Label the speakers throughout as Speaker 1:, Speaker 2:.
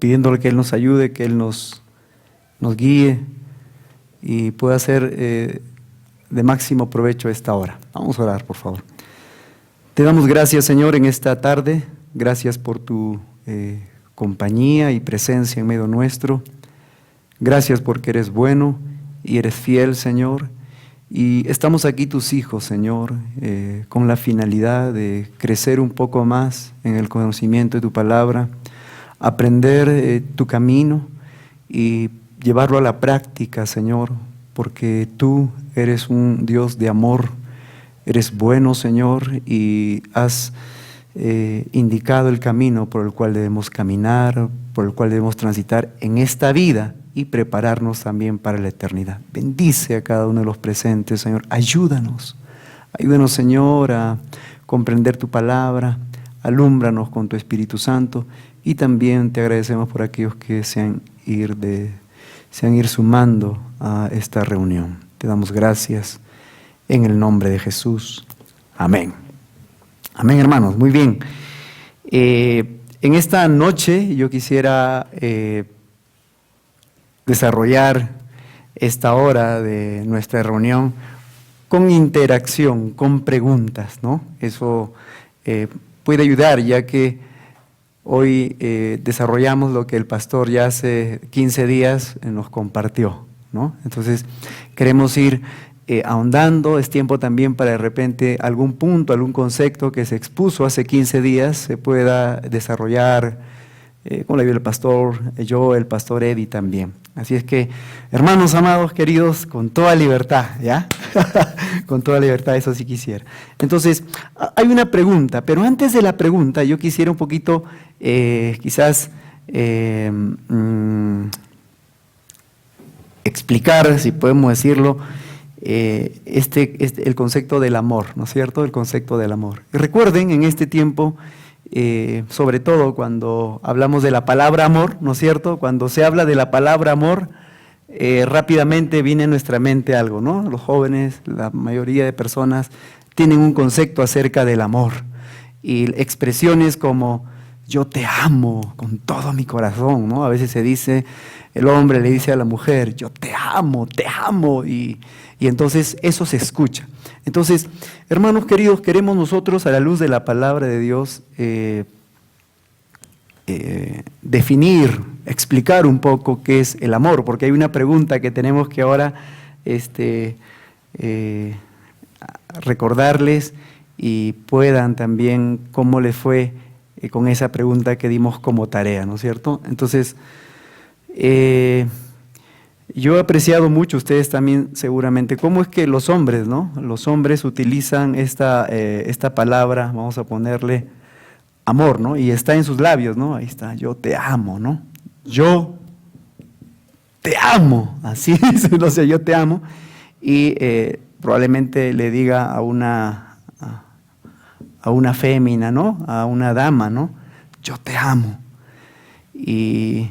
Speaker 1: pidiéndole que Él nos ayude, que Él nos guíe y pueda ser de máximo provecho esta hora. Vamos a orar, por favor. Te damos gracias, Señor, en esta tarde. Gracias por tu compañía y presencia en medio nuestro. Gracias porque eres bueno y eres fiel, Señor. Y estamos aquí tus hijos, Señor, con la finalidad de crecer un poco más en el conocimiento de tu palabra, aprender tu camino y llevarlo a la práctica, Señor, porque tú eres un Dios de amor, eres bueno, Señor, y has indicado el camino por el cual debemos caminar, por el cual debemos transitar en esta vida y prepararnos también para la eternidad. Bendice a cada uno de los presentes, Señor. Ayúdanos, Señor, a comprender tu palabra, alúmbranos con tu Espíritu Santo y también te agradecemos por aquellos que se han ir sumando a esta reunión. Te damos gracias en el nombre de Jesús. Amén. Amén, hermanos. Muy bien. En esta noche yo quisiera desarrollar esta hora de nuestra reunión con interacción, con preguntas, ¿no? Eso puede ayudar, ya que hoy desarrollamos lo que el pastor ya hace 15 días nos compartió, ¿no? Entonces, queremos ir ahondando. Es tiempo también para de repente algún punto, algún concepto que se expuso hace 15 días se pueda desarrollar con la ayuda del pastor, yo, el pastor Eddie también. Así es que, hermanos amados, queridos, con toda libertad, ¿ya? Con toda libertad, eso sí quisiera. Entonces, hay una pregunta, pero antes de la pregunta, yo quisiera un poquito, quizás, explicar, si podemos decirlo, el concepto del amor, ¿no es cierto? El concepto del amor. Y recuerden, en este tiempo, sobre todo cuando hablamos de la palabra amor, ¿no es cierto? Cuando se habla de la palabra amor, rápidamente viene a nuestra mente algo, ¿no? Los jóvenes, la mayoría de personas tienen un concepto acerca del amor y expresiones como yo te amo con todo mi corazón, ¿no? A veces se dice, el hombre le dice a la mujer, yo te amo, y entonces eso se escucha. Entonces, hermanos queridos, queremos nosotros a la luz de la palabra de Dios definir, explicar un poco qué es el amor, porque hay una pregunta que tenemos que ahora recordarles y puedan también cómo les fue con esa pregunta que dimos como tarea, ¿no es cierto? Entonces, yo he apreciado mucho, ustedes también seguramente, cómo es que los hombres, ¿no? Los hombres utilizan esta palabra, vamos a ponerle amor, ¿no? Y está en sus labios, ¿no? Ahí está, yo te amo, ¿no? Yo te amo, así dice, no sé, yo te amo. Y probablemente le diga a una fémina, ¿no? A una dama, ¿no? Yo te amo. Y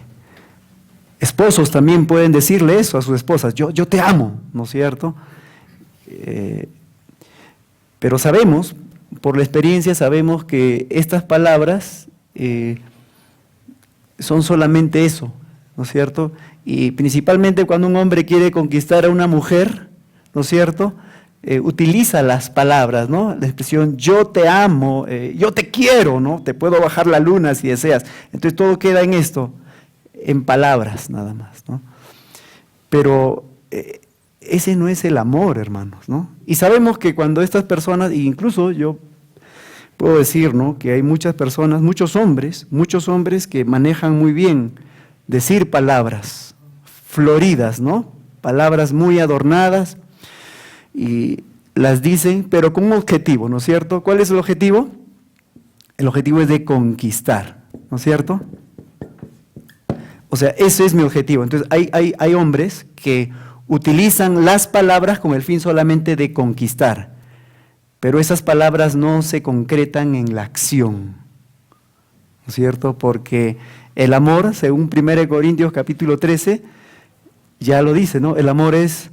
Speaker 1: esposos también pueden decirle eso a sus esposas, yo te amo, ¿no es cierto? Pero sabemos, por la experiencia sabemos que estas palabras son solamente eso, ¿no es cierto? Y principalmente cuando un hombre quiere conquistar a una mujer, ¿no es cierto?, utiliza las palabras, ¿no? La expresión yo te amo, yo te quiero, ¿no? Te puedo bajar la luna si deseas. Entonces todo queda en esto, en palabras nada más, ¿no? Pero ese no es el amor, hermanos, ¿no? Y sabemos que cuando estas personas, e incluso yo puedo decir, ¿no?, que hay muchas personas, muchos hombres que manejan muy bien decir palabras floridas, ¿no? Palabras muy adornadas y las dicen, pero con un objetivo, ¿no es cierto? ¿Cuál es el objetivo? El objetivo es de conquistar, ¿no es cierto? O sea, ese es mi objetivo. Entonces, hay hombres que utilizan las palabras con el fin solamente de conquistar, pero esas palabras no se concretan en la acción, ¿no es cierto? Porque el amor, según 1 Corintios capítulo 13, ya lo dice, ¿no? El amor es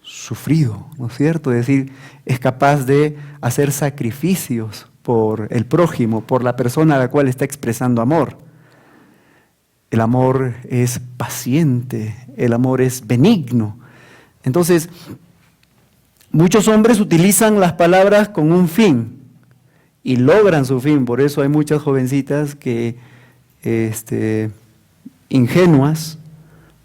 Speaker 1: sufrido, ¿no es cierto? Es decir, es capaz de hacer sacrificios por el prójimo, por la persona a la cual está expresando amor. el amor es paciente, el amor es benigno. Entonces, muchos hombres utilizan las palabras con un fin y logran su fin. Por eso hay muchas jovencitas que, ingenuas,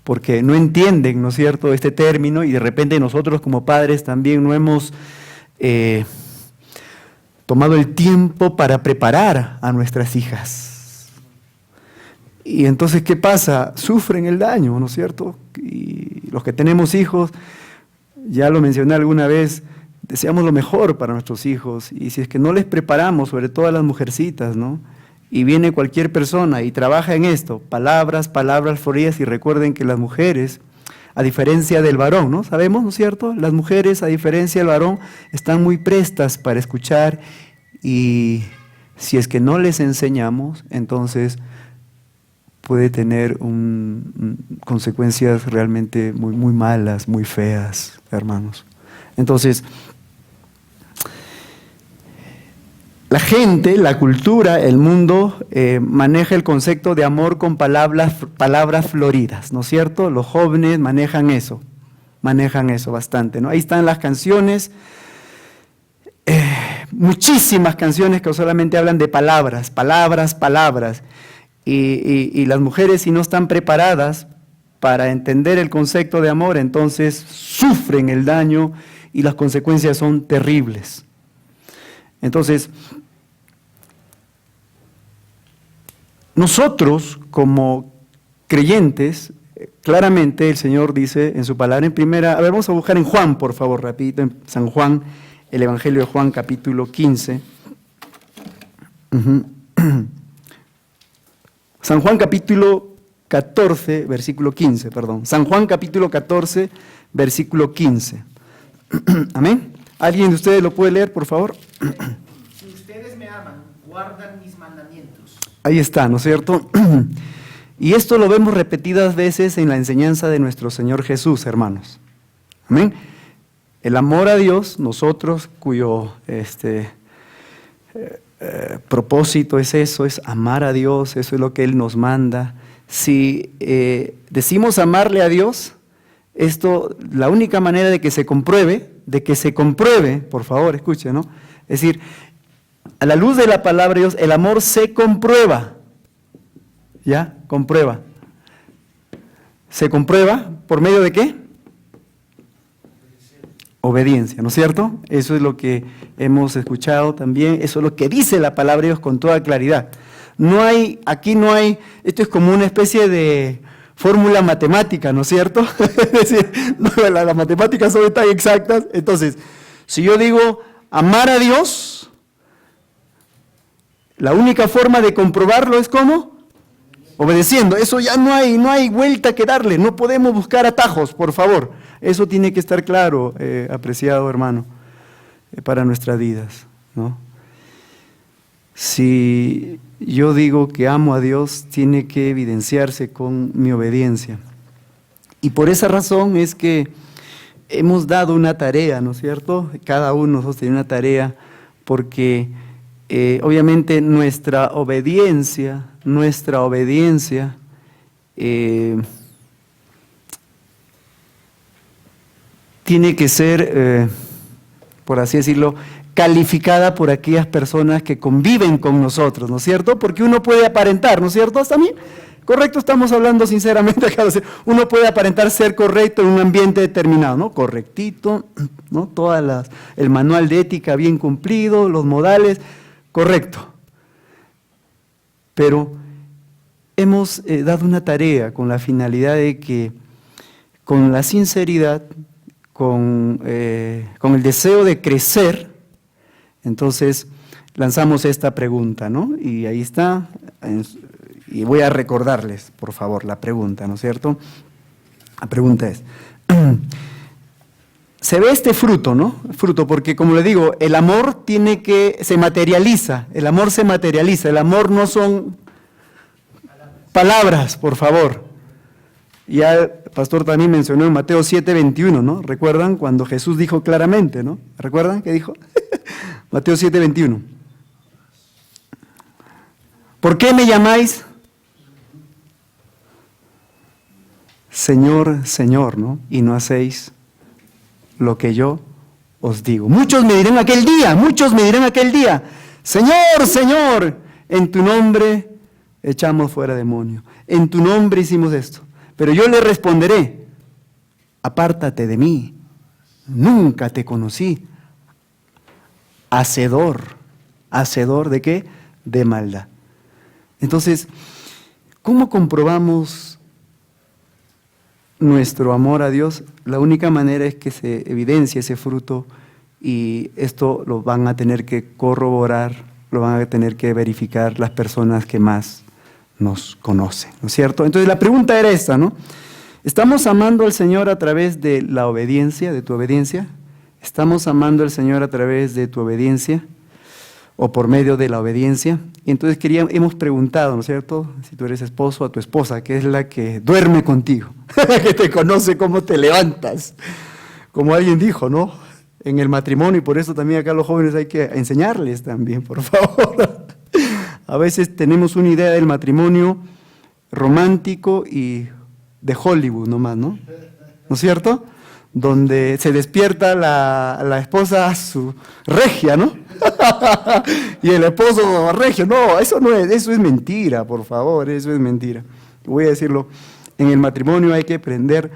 Speaker 1: porque no entienden, ¿no es cierto?, este término, y de repente nosotros como padres también no hemos tomado el tiempo para preparar a nuestras hijas. Y entonces, ¿qué pasa? Sufren el daño, ¿no es cierto? Y los que tenemos hijos, ya lo mencioné alguna vez, deseamos lo mejor para nuestros hijos, y si es que no les preparamos, sobre todo a las mujercitas, ¿no?, y viene cualquier persona y trabaja en esto, palabras floridas, y recuerden que las mujeres, a diferencia del varón, ¿no? Sabemos, ¿no es cierto? Las mujeres, a diferencia del varón, están muy prestas para escuchar, y si es que no les enseñamos, entonces puede tener consecuencias realmente muy, muy malas, muy feas, hermanos. Entonces, la gente, la cultura, el mundo maneja el concepto de amor con palabras floridas, ¿no es cierto? Los jóvenes manejan eso bastante, ¿no? Ahí están las canciones, muchísimas canciones que solamente hablan de palabras, y las mujeres, si no están preparadas para entender el concepto de amor, entonces sufren el daño y las consecuencias son terribles. Entonces, nosotros como creyentes, claramente el Señor dice en su palabra en primera, a ver, vamos a buscar en Juan, por favor, rapidito, en San Juan, el Evangelio de Juan, capítulo 15. San Juan capítulo 14, versículo 15, perdón. San Juan capítulo 14, versículo 15. Amén. ¿Alguien de ustedes lo puede leer, por favor?
Speaker 2: Si ustedes me aman, guardan mis mandamientos.
Speaker 1: Ahí está, ¿no es cierto? Y esto lo vemos repetidas veces en la enseñanza de nuestro Señor Jesús, hermanos. Amén. El amor a Dios, nosotros cuyo propósito es eso, es amar a Dios, eso es lo que Él nos manda. Si decimos amarle a Dios, esto, la única manera de que se compruebe, por favor, escuchen, ¿no? Es decir, a la luz de la palabra de Dios, el amor se comprueba. ¿Ya? Comprueba. ¿Se comprueba por medio de qué? Obediencia, ¿no es cierto? Eso es lo que hemos escuchado también, eso es lo que dice la palabra de Dios con toda claridad. Aquí no hay, esto es como una especie de fórmula matemática, ¿no es cierto? Es decir, las matemáticas son tan exactas. Entonces, si yo digo amar a Dios, la única forma de comprobarlo es ¿cómo? Obedeciendo. Eso ya no hay vuelta que darle, no podemos buscar atajos, por favor. Eso tiene que estar claro, apreciado hermano, para nuestras vidas, ¿no? Si yo digo que amo a Dios, tiene que evidenciarse con mi obediencia. Y por esa razón es que hemos dado una tarea, ¿no es cierto? Cada uno de nosotros tiene una tarea, porque obviamente nuestra obediencia tiene que ser, por así decirlo, calificada por aquellas personas que conviven con nosotros, ¿no es cierto? Porque uno puede aparentar, ¿no es cierto? ¿Hasta mí? Correcto, estamos hablando sinceramente acá. Uno puede aparentar ser correcto en un ambiente determinado, ¿no? Correctito, ¿no? El manual de ética bien cumplido, los modales, correcto. Pero hemos dado una tarea con la finalidad de que, con la sinceridad, con el deseo de crecer, entonces lanzamos esta pregunta, ¿no? Y ahí está, y voy a recordarles, por favor, la pregunta, ¿no es cierto? La pregunta es, se ve este fruto, ¿no? Fruto, porque como le digo, el amor se materializa, el amor no son palabras, por favor. Ya el pastor también mencionó en Mateo 7:21, ¿no? ¿Recuerdan? Cuando Jesús dijo claramente, ¿no? ¿Recuerdan qué dijo? Mateo 7:21. ¿Por qué me llamáis Señor, Señor, ¿no? Y no hacéis lo que yo os digo. Muchos me dirán aquel día, Señor, Señor, en tu nombre echamos fuera demonios, en tu nombre hicimos esto. Pero yo le responderé, apártate de mí, nunca te conocí. Hacedor ¿de qué? De maldad. Entonces, ¿cómo comprobamos nuestro amor a Dios? La única manera es que se evidencie ese fruto, y esto lo van a tener que corroborar, lo van a tener que verificar las personas que más nos conocen, ¿no es cierto? Entonces la pregunta era esta, ¿no? ¿Estamos amando al Señor a través de la obediencia, de tu obediencia? ¿Estamos amando al Señor a través de tu obediencia o por medio de la obediencia? Y entonces hemos preguntado, ¿no es cierto? Si tú eres esposo, a tu esposa, que es la que duerme contigo, que te conoce cómo te levantas. Como alguien dijo, ¿no? En el matrimonio, y por eso también acá los jóvenes hay que enseñarles también, por favor. A veces tenemos una idea del matrimonio romántico y de Hollywood nomás, ¿no? ¿No es cierto? Donde se despierta la esposa su regia, ¿no? Y el esposo regio. No, eso es mentira, por favor, eso es mentira. Voy a decirlo, en el matrimonio hay que aprender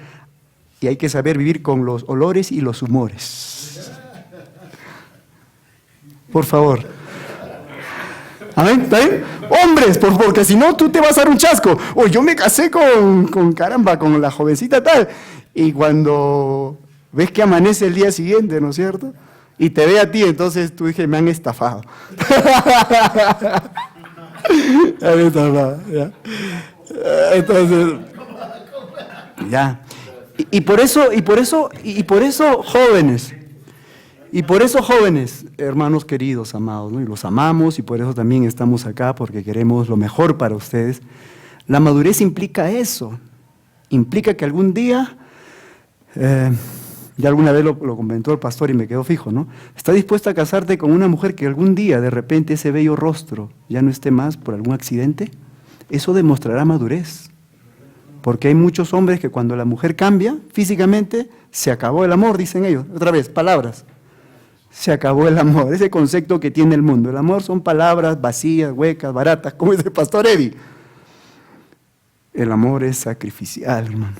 Speaker 1: y hay que saber vivir con los olores y los humores. Por favor. ¿Amén? ¿Está bien? Hombres, porque si no tú te vas a dar un chasco. O yo me casé con la jovencita tal. Y cuando ves que amanece el día siguiente, ¿no es cierto? Y te ve a ti, entonces tú dije, me han estafado. Me han estafado, ya. Entonces, ya. Y por eso, jóvenes, hermanos queridos, amados, ¿no? Y los amamos, y por eso también estamos acá, porque queremos lo mejor para ustedes. La madurez implica eso. Implica que algún día, ya alguna vez lo comentó el pastor y me quedó fijo, ¿no? ¿Está dispuesta a casarte con una mujer que algún día de repente ese bello rostro ya no esté más por algún accidente? Eso demostrará madurez. Porque hay muchos hombres que cuando la mujer cambia físicamente, se acabó el amor, dicen ellos. Otra vez, palabras. Se acabó el amor, ese concepto que tiene el mundo. El amor son palabras vacías, huecas, baratas, como dice el pastor Eddie. El amor es sacrificial, hermano.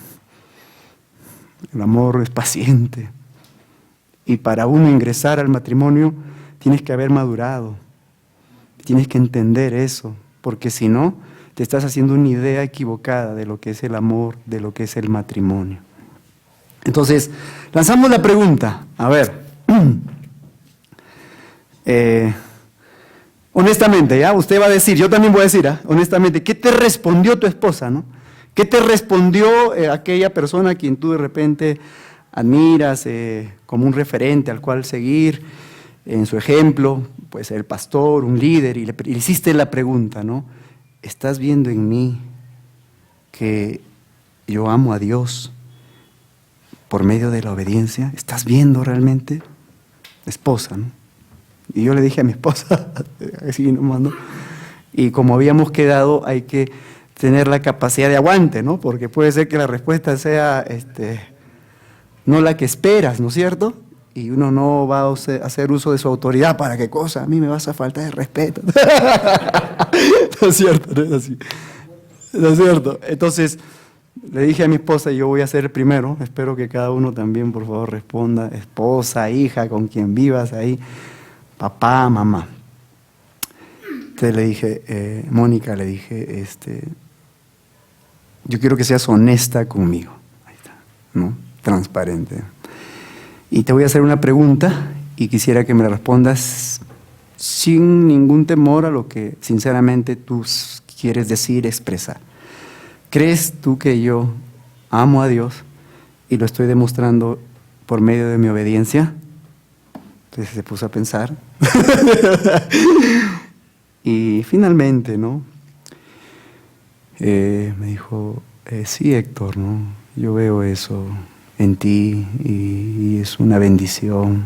Speaker 1: El amor es paciente. Y para uno ingresar al matrimonio, tienes que haber madurado. Tienes que entender eso, porque si no, te estás haciendo una idea equivocada de lo que es el amor, de lo que es el matrimonio. Entonces, lanzamos la pregunta. A ver. Honestamente, ¿ya? Usted va a decir, yo también voy a decir, honestamente, ¿qué te respondió tu esposa, no? ¿Qué te respondió aquella persona a quien tú de repente admiras como un referente al cual seguir en su ejemplo? Pues el pastor, un líder, y le hiciste la pregunta, ¿no? ¿Estás viendo en mí que yo amo a Dios por medio de la obediencia? ¿Estás viendo realmente? Esposa, ¿no? Y yo le dije a mi esposa, así nomás, ¿no? Y como habíamos quedado, hay que tener la capacidad de aguante, ¿no? Porque puede ser que la respuesta sea no la que esperas, ¿no es cierto? Y uno no va a hacer uso de su autoridad. ¿Para qué cosa? A mí me vas a faltar de respeto. No es cierto, no es así. No es cierto. Entonces, le dije a mi esposa, yo voy a ser el primero, espero que cada uno también, por favor, responda, esposa, hija, con quien vivas ahí, papá, mamá. Entonces le dije, Mónica, le dije, yo quiero que seas honesta conmigo. Ahí está, ¿no? Transparente. Y te voy a hacer una pregunta y quisiera que me la respondas sin ningún temor a lo que sinceramente tú quieres decir, expresar. ¿Crees tú que yo amo a Dios y lo estoy demostrando por medio de mi obediencia? Entonces se puso a pensar. Y finalmente, ¿no? Me dijo, sí, Héctor, ¿no? Yo veo eso en ti y es una bendición.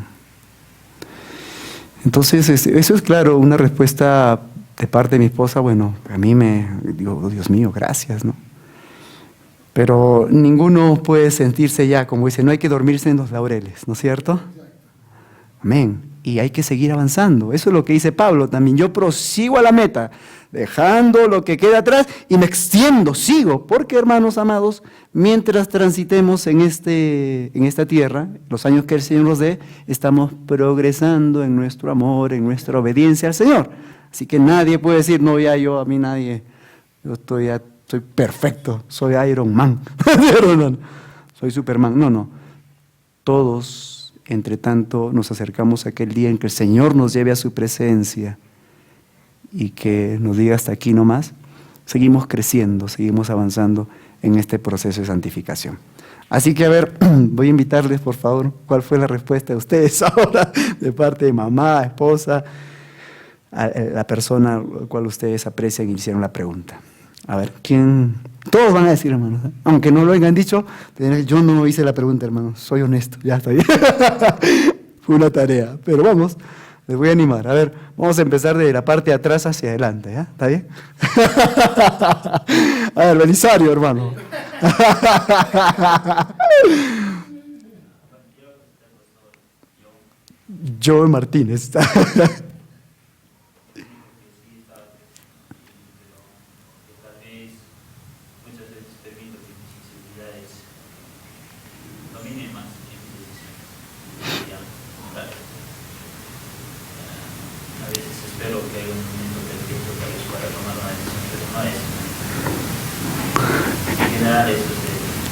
Speaker 1: Entonces, eso es claro, una respuesta de parte de mi esposa, bueno, a mí digo, Dios mío, gracias, ¿no? Pero ninguno puede sentirse ya, como dice, no hay que dormirse en los laureles, ¿no es cierto? Amén. Y hay que seguir avanzando. Eso es lo que dice Pablo también. Yo prosigo a la meta, dejando lo que queda atrás y me extiendo, sigo. Porque, hermanos amados, mientras transitemos en esta tierra, los años que el Señor nos dé, estamos progresando en nuestro amor, en nuestra obediencia al Señor. Así que nadie puede decir, no, ya yo, a mí nadie, yo soy perfecto, soy Iron Man, soy Superman. No. Todos, entre tanto, nos acercamos a aquel día en que el Señor nos lleve a su presencia y que nos diga hasta aquí nomás, seguimos creciendo, seguimos avanzando en este proceso de santificación. Así que, a ver, voy a invitarles, por favor, cuál fue la respuesta de ustedes ahora, de parte de mamá, esposa, a la persona a la cual ustedes aprecian y hicieron la pregunta. A ver, ¿quién? Todos van a decir, hermanos, ¿eh? Aunque no lo hayan dicho, yo no hice la pregunta, hermanos, soy honesto, ya está bien. Fue una tarea, pero vamos, les voy a animar. A ver, vamos a empezar de la parte de atrás hacia adelante, ¿ya? ¿Está bien? A ver, Belisario, hermano. Joe Martínez.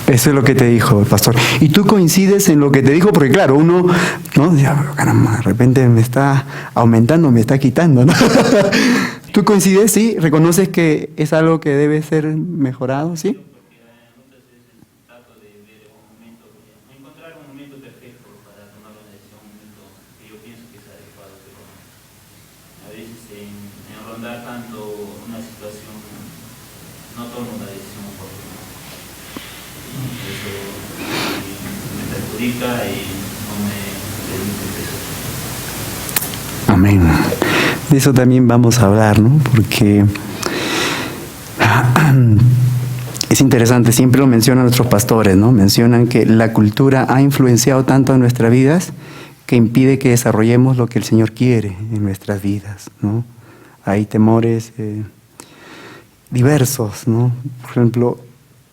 Speaker 1: Eso es lo que te dijo el pastor. Y tú coincides en lo que te dijo, porque claro, uno, ¿no? Ya, caramba, de repente me está aumentando, me está quitando, ¿no? ¿Tú coincides, sí? ¿Reconoces que es algo que debe ser mejorado, sí? Amén. De eso también vamos a hablar, ¿no? Porque es interesante, siempre lo mencionan nuestros pastores, ¿no? Mencionan que la cultura ha influenciado tanto en nuestras vidas que impide que desarrollemos lo que el Señor quiere en nuestras vidas, ¿no? Hay temores diversos, ¿no? Por ejemplo,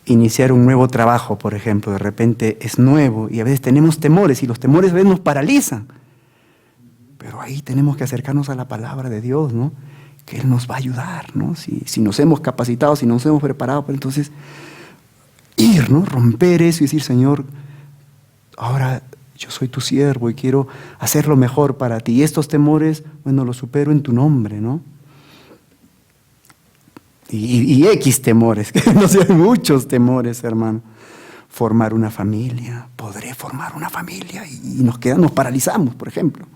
Speaker 1: iniciar un nuevo trabajo, por ejemplo, de repente es nuevo y a veces tenemos temores y los temores a veces nos paralizan. Pero ahí tenemos que acercarnos a la palabra de Dios, ¿no? Que Él nos va a ayudar, ¿no? Si nos hemos capacitado, si nos hemos preparado, pues entonces ir, ¿no? Romper eso y decir, Señor, ahora yo soy tu siervo y quiero hacer lo mejor para ti. Y estos temores, bueno, los supero en tu nombre, ¿no? Y X temores, que no sean muchos temores, hermano. Formar una familia, podré formar una familia y nos paralizamos, por ejemplo.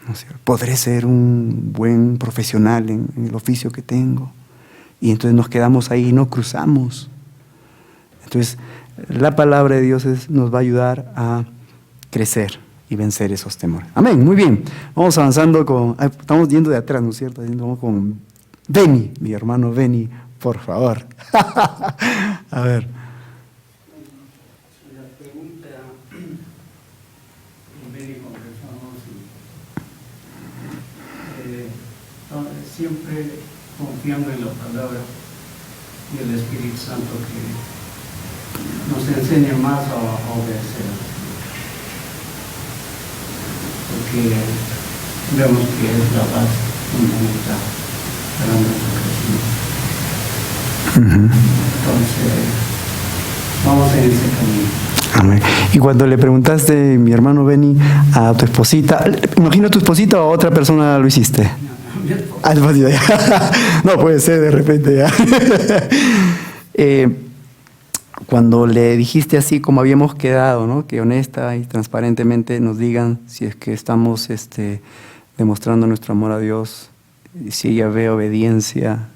Speaker 1: ¿No es cierto? Podré ser un buen profesional en el oficio que tengo. Y entonces nos quedamos ahí y no cruzamos. Entonces, la palabra de Dios nos va a ayudar a crecer y vencer esos temores. Amén, muy bien. Vamos avanzando estamos yendo de atrás, ¿no es cierto? Vamos con Beni, mi hermano Beni, por favor. A ver.
Speaker 3: La pregunta, Beni, conversamos siempre confiando en la palabra y el Espíritu Santo que nos enseña más a obedecer. Porque vemos que es la base fundamental para nuestro crecimiento. Entonces, vamos en ese camino.
Speaker 1: Amén. Y cuando le preguntaste, mi hermano Beni, a tu esposita, imagino a tu esposita o a otra persona lo hiciste. A tu esposita, ya. No puede ser de repente ya. Cuando le dijiste así como habíamos quedado, ¿no? Que honesta y transparentemente nos digan si es que estamos demostrando nuestro amor a Dios, si ella ve obediencia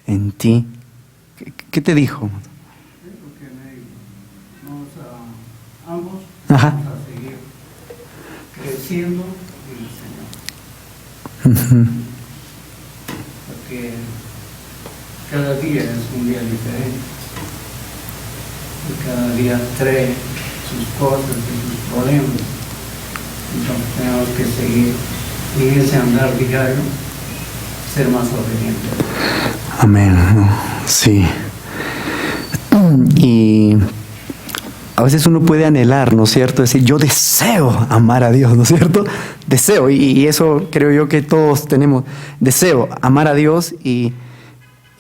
Speaker 1: en ti, ¿qué te dijo?
Speaker 3: Porque me dijo, ambos
Speaker 1: Ajá.
Speaker 3: vamos a seguir creciendo en el Señor. Porque cada día es un día diferente. Y cada día trae sus cosas y sus problemas. Entonces tenemos que seguir en ese andar diario, ser más obedientes.
Speaker 1: Amén. Sí. Y a veces uno puede anhelar, ¿no es cierto? Decir, yo deseo amar a Dios, ¿no es cierto? Deseo, y eso creo yo que todos tenemos. Deseo amar a Dios y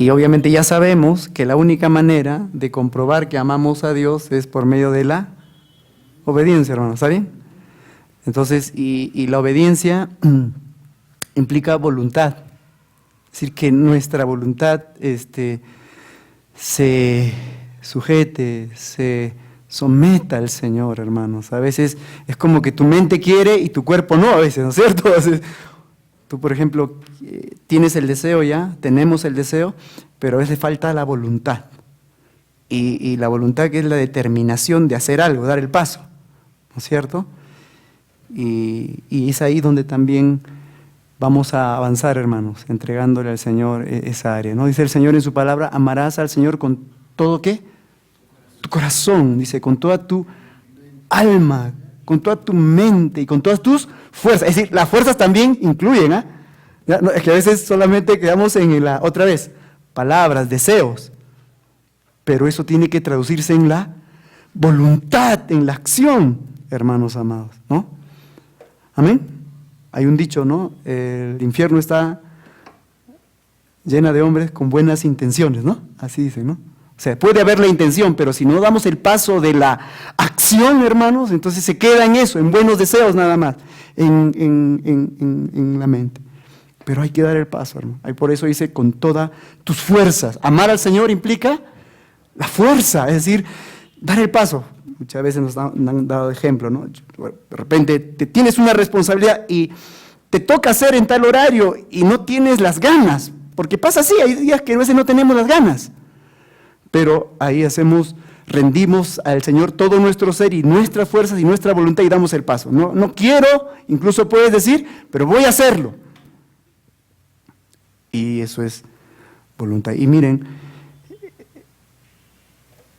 Speaker 1: obviamente ya sabemos que la única manera de comprobar que amamos a Dios es por medio de la obediencia, hermano, ¿está bien? Entonces, y la obediencia implica voluntad. Es decir, que nuestra voluntad se sujete, se someta al Señor, hermanos. A veces es como que tu mente quiere y tu cuerpo no, a veces, ¿no es cierto? A veces, tú, por ejemplo, tienes el deseo ya, tenemos el deseo, pero a veces falta la voluntad. Y la voluntad, que es la determinación de hacer algo, dar el paso, ¿no es cierto? Y es ahí donde también vamos a avanzar, hermanos, entregándole al Señor esa área, ¿no? Dice el Señor en su palabra, amarás al Señor con todo, ¿qué? Tu corazón, dice, con toda tu alma, con toda tu mente y con todas tus fuerzas. Es decir, las fuerzas también incluyen, ¿ah? No, es que a veces solamente quedamos en la, otra vez, palabras, deseos, pero eso tiene que traducirse en la voluntad, en la acción, hermanos amados, ¿no? Amén. Hay un dicho, ¿no? El infierno está llena de hombres con buenas intenciones, ¿no? Así dicen, ¿no? O sea, puede haber la intención, pero si no damos el paso de la acción, hermanos, entonces se queda en eso, en buenos deseos nada más, en la mente. Pero hay que dar el paso, hermano. Y por eso dice, con todas tus fuerzas. Amar al Señor implica la fuerza, es decir, dar el paso. Muchas veces nos han dado ejemplo, ¿no? De repente tienes una responsabilidad y te toca hacer en tal horario y no tienes las ganas, porque pasa así, hay días que a veces no tenemos las ganas. Pero ahí rendimos al Señor todo nuestro ser y nuestras fuerzas y nuestra voluntad y damos el paso. No quiero, incluso puedes decir, pero voy a hacerlo. Y eso es voluntad. Y miren,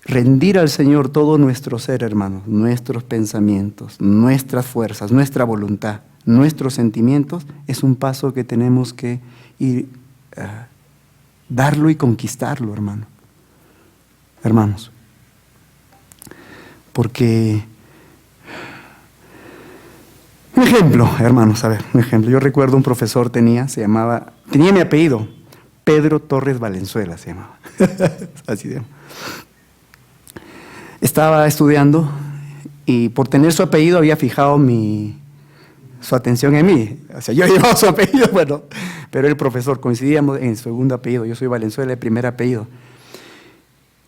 Speaker 1: rendir al Señor todo nuestro ser, hermanos, nuestros pensamientos, nuestras fuerzas, nuestra voluntad, nuestros sentimientos, es un paso que tenemos que ir, darlo y conquistarlo, hermanos. Porque, un ejemplo, hermanos, a ver, un ejemplo. Yo recuerdo un profesor tenía mi apellido, Pedro Torres Valenzuela se llamaba. Así se llama. Estaba estudiando y por tener su apellido había fijado su atención en mí. O sea, yo llevaba su apellido, bueno, pero el profesor, coincidíamos en el segundo apellido. Yo soy Valenzuela, el primer apellido.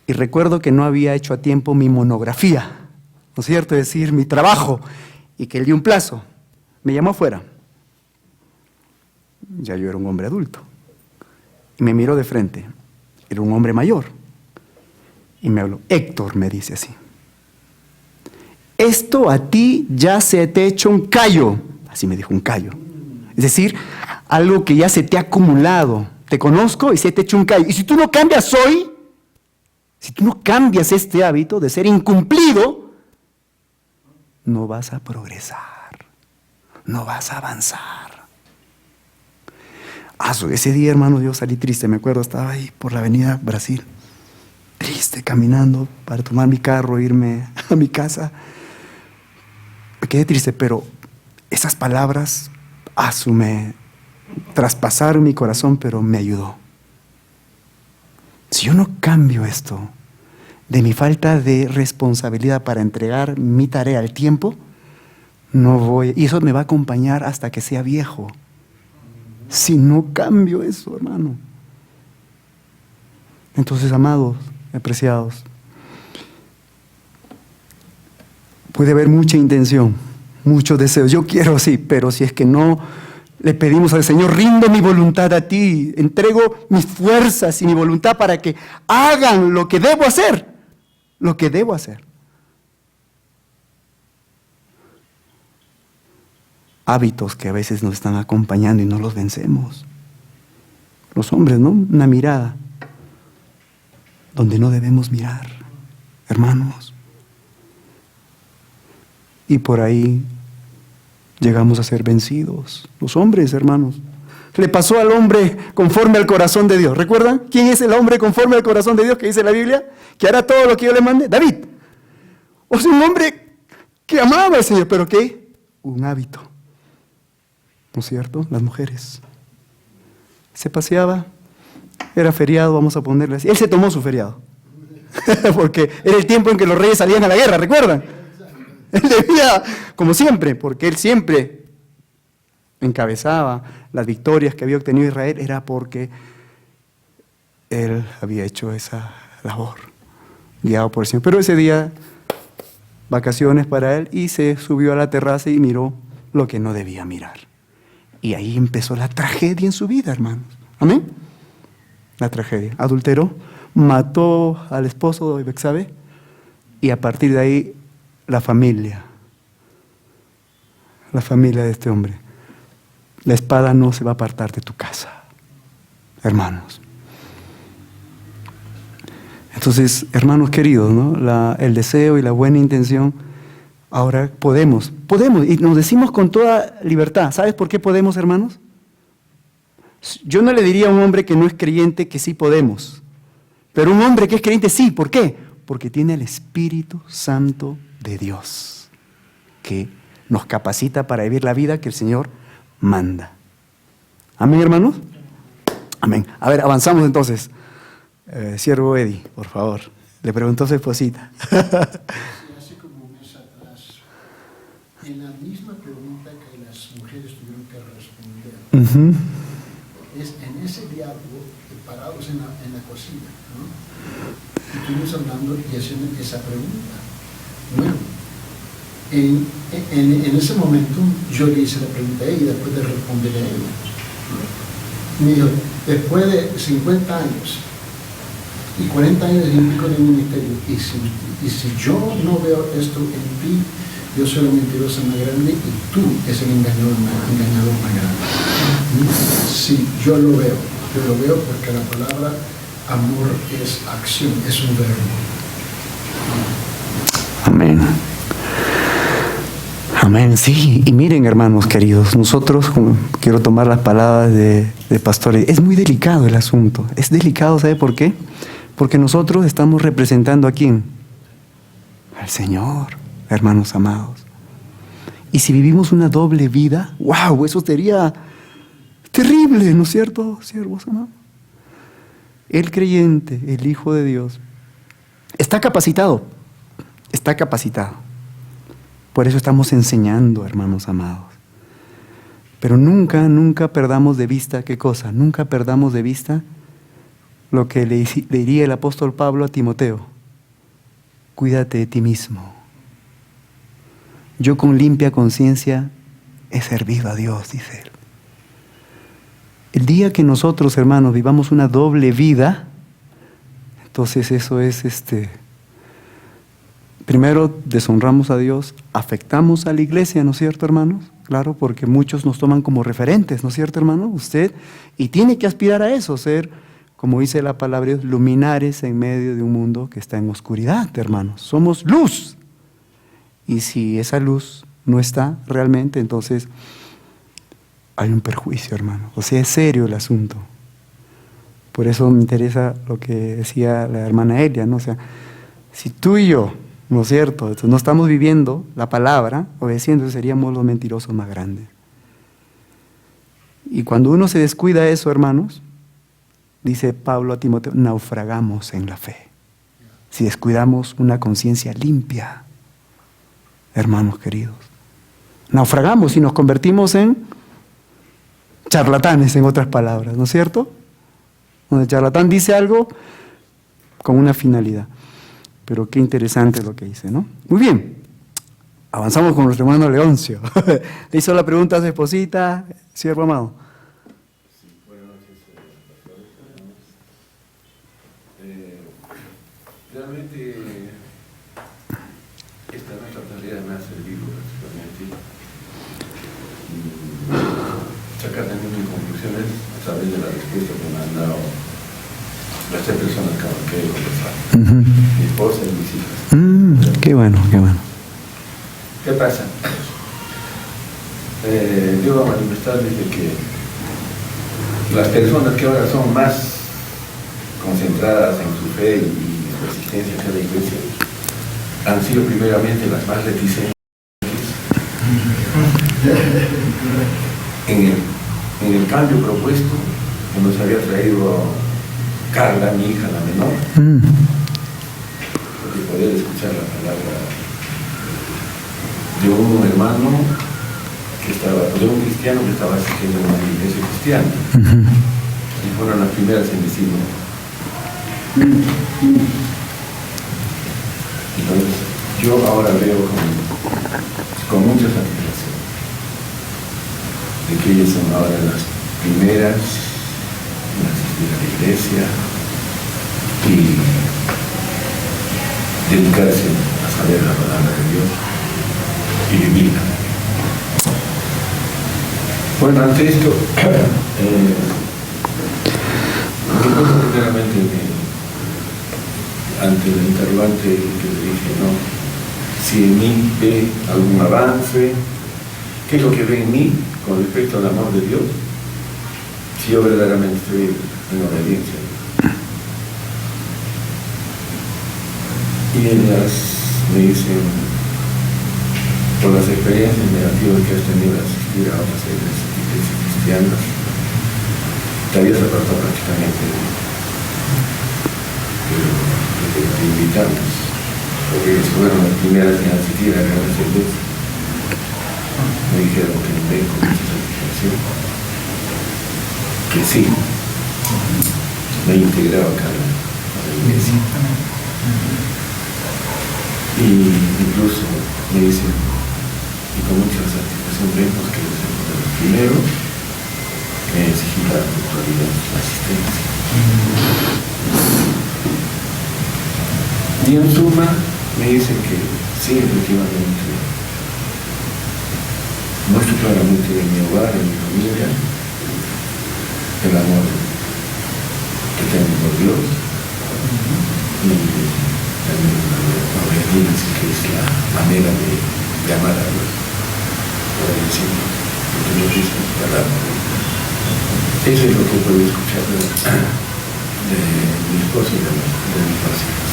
Speaker 1: Y recuerdo que no había hecho a tiempo mi monografía, ¿no es cierto? Es decir, mi trabajo, y que él dio un plazo. Me llamó afuera. Ya yo era un hombre adulto. Y me miró de frente. Era un hombre mayor. Y me habló. Héctor, me dice así. Esto a ti ya se te ha hecho un callo. Así me dijo, un callo. Es decir, algo que ya se te ha acumulado. Te conozco y se te ha hecho un callo. Y si tú no cambias hoy, si tú no cambias este hábito de ser incumplido, no vas a progresar, no vas a avanzar. Ese día, hermano, yo salí triste, me acuerdo, estaba ahí por la avenida Brasil, triste, caminando para tomar mi carro, irme a mi casa. Me quedé triste, pero esas palabras me traspasaron mi corazón, pero me ayudó. Si yo no cambio esto de mi falta de responsabilidad para entregar mi tarea al tiempo, no voy, y eso me va a acompañar hasta que sea viejo. Si no cambio eso, hermano. Entonces, amados, apreciados, puede haber mucha intención, muchos deseos. Yo quiero, sí, pero si es que no le pedimos al Señor, rindo mi voluntad a ti, entrego mis fuerzas y mi voluntad para que hagan lo que debo hacer, Hábitos que a veces nos están acompañando y no los vencemos. Los hombres, ¿no? Una mirada, donde no debemos mirar, hermanos. Y por ahí llegamos a ser vencidos, los hombres, hermanos. Le pasó al hombre conforme al corazón de Dios. ¿Recuerdan? ¿Quién es el hombre conforme al corazón de Dios que dice la Biblia? Que hará todo lo que yo le mande. David. O sea, un hombre que amaba al Señor, pero ¿qué? Un hábito. ¿No es cierto? Las mujeres. Se paseaba, era feriado, vamos a ponerle así. Él se tomó su feriado. Porque era el tiempo en que los reyes salían a la guerra, ¿recuerdan? Él debía, como siempre, porque él siempre encabezaba las victorias que había obtenido Israel, era porque él había hecho esa labor, guiado por el Señor. Pero ese día, vacaciones para él, y se subió a la terraza y miró lo que no debía mirar. Y ahí empezó la tragedia en su vida, hermanos. ¿Amén? La tragedia. Adulteró, mató al esposo de Bexabe, y a partir de ahí la familia de este hombre. La espada no se va a apartar de tu casa, hermanos. Entonces, hermanos queridos, ¿no? El deseo y la buena intención, ahora podemos, y nos decimos con toda libertad. ¿Sabes por qué podemos, hermanos? Yo no le diría a un hombre que no es creyente que sí podemos, pero un hombre que es creyente sí. ¿Por qué? Porque tiene el Espíritu Santo de Dios, que nos capacita para vivir la vida que el Señor manda. ¿Amén, hermanos? Amén. A ver, avanzamos entonces. Siervo Eddie, por favor. Le preguntó a su esposita.
Speaker 4: Hace como un mes atrás, en la misma pregunta que las mujeres tuvieron que responder, es en ese diálogo, parados en la cocina, ¿no? Y estuvimos hablando y haciendo esa pregunta. Bueno, en ese momento yo le hice la pregunta a ella y después de responder a ella. Me dijo, después de 50 años y 40 años de pico de ministerio, y si yo no veo esto en ti, yo soy la mentirosa más grande y tú es el engañador más grande. Sí, yo lo veo porque la palabra amor es acción, es un verbo.
Speaker 1: Amén. Amén, sí. Y miren, hermanos queridos, nosotros, quiero tomar las palabras de Pastor, es muy delicado el asunto. Es delicado, ¿sabe por qué? Porque nosotros estamos representando ¿a quién? Al Señor, hermanos amados. Y si vivimos una doble vida, ¡wow! Eso sería terrible, ¿no es cierto, siervos amados? El creyente, el Hijo de Dios, está capacitado. Por eso estamos enseñando, hermanos amados. Pero nunca perdamos de vista, ¿qué cosa? Nunca perdamos de vista lo que le diría el apóstol Pablo a Timoteo. Cuídate de ti mismo. Yo con limpia conciencia he servido a Dios, dice él. El día que nosotros, hermanos, vivamos una doble vida, entonces eso es primero deshonramos a Dios, afectamos a la iglesia, ¿no es cierto, hermanos? Claro, porque muchos nos toman como referentes, ¿no es cierto, hermano? Usted, y tiene que aspirar a eso, ser, como dice la palabra de Dios, luminares en medio de un mundo que está en oscuridad, hermanos. Somos luz. Y si esa luz no está realmente, entonces hay un perjuicio, hermano. O sea, es serio el asunto. Por eso me interesa lo que decía la hermana Elia, ¿no? O sea, si tú y yo, ¿no es cierto?, entonces no estamos viviendo la palabra, obedeciendo, seríamos los mentirosos más grandes. Y cuando uno se descuida eso, hermanos, dice Pablo a Timoteo, naufragamos en la fe. Si descuidamos una conciencia limpia, hermanos queridos, naufragamos y nos convertimos en charlatanes, en otras palabras, ¿no es cierto? Donde el charlatán dice algo con una finalidad. Pero qué interesante lo que dice, ¿no? Muy bien, avanzamos con nuestro hermano Leoncio. Le hizo la pregunta a su esposita, siervo amado.
Speaker 5: Sí, buenas noches, realmente esta nuestra tarea me ha servido prácticamente sacar también mis conclusiones a través de la respuesta que me han dado las 3 personas que he conversado.
Speaker 1: Ujú.
Speaker 5: Mi esposa y mis hijas.
Speaker 1: Qué bueno, qué bueno.
Speaker 5: ¿Qué pasa? Yo voy a manifestarles de que las personas que ahora son más concentradas en su fe y su existencia en la iglesia han sido primeramente las más reticentes en el cambio propuesto que nos había traído Carla, mi hija, la menor, de poder escuchar la palabra de un hermano que estaba, de un cristiano que estaba asistiendo a una iglesia cristiana. Y fueron las primeras en decirme. Entonces, yo ahora veo con mucha satisfacción de que ellas son ahora las primeras en asistir a la iglesia y dedicarse a saber la palabra de Dios y vivirla. Bueno, ante esto, primeramente, ante el interrogante que le dije, ¿no? Si en mí ve algún avance, ¿qué es lo que ve en mí con respecto al amor de Dios? Si yo verdaderamente estoy en obediencia. Y ellas me dicen, por las experiencias negativas que has tenido al asistir a otras iglesias cristianas, te habías apartado prácticamente de mí. Pero te invitamos, porque ellos fueron las primeras en asistir a grandes iglesias. Me dijeron que me ven con mucha satisfacción, que sí, me he integrado acá a la iglesia. Y incluso me dicen, y con mucha satisfacción vemos que es uno de los primeros en exigir la puntualidad, la asistencia. Y en suma me dicen que sí, efectivamente, muestro claramente en mi hogar, en mi familia, el amor que tengo por Dios y también la obediencia, que es la manera de amar a Dios. Por decirlo, lo que Dios dice en su palabra. Eso es lo que puedo escuchar de mi esposa y de mis dos hijas.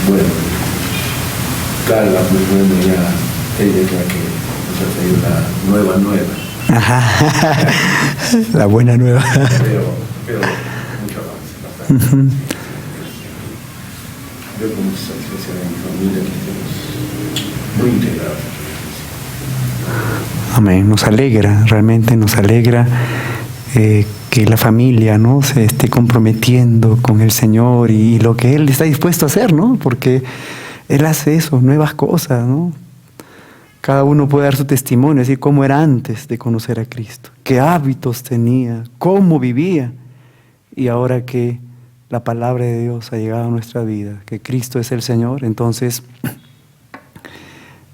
Speaker 5: Bueno, Carla, pues bueno, ya ella es la que nos ha traído la nueva.
Speaker 1: Ajá. La buena nueva.
Speaker 5: Pero mucho avance, bastante. Veo con mucha satisfacción en mi familia que estemos muy integrados.
Speaker 1: Amén. Nos alegra, realmente nos alegra que la familia, ¿no?, se esté comprometiendo con el Señor y lo que Él está dispuesto a hacer, ¿no? Porque Él hace eso, nuevas cosas, ¿no? Cada uno puede dar su testimonio, decir cómo era antes de conocer a Cristo, qué hábitos tenía, cómo vivía. Y ahora que la palabra de Dios ha llegado a nuestra vida, que Cristo es el Señor, entonces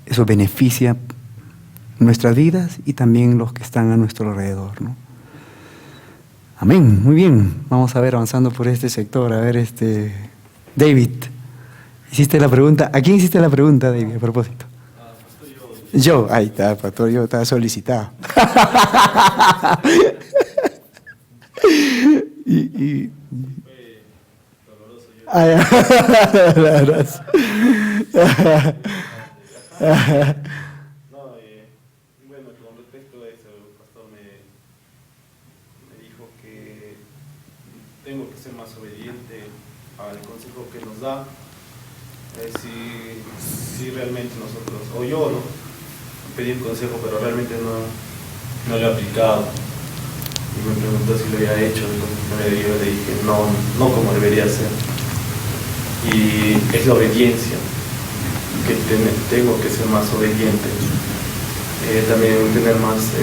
Speaker 1: eso beneficia nuestras vidas y también los que están a nuestro alrededor, ¿no? Amén. Muy bien. Vamos a ver, avanzando por este sector. A ver, David, hiciste la pregunta. ¿A quién hiciste la pregunta, David, a propósito? Yo. Ahí está, pastor, yo estaba solicitado. y doloroso.
Speaker 6: Bueno, con respecto a eso, el pastor me dijo que tengo que ser más obediente al consejo que nos da. Si realmente nosotros, o yo, ¿no?, pedí un consejo, pero realmente no lo he aplicado. Y me preguntó si lo había hecho, y yo le dije no como debería ser. Y es la obediencia, que tengo que ser más obediente. También tener más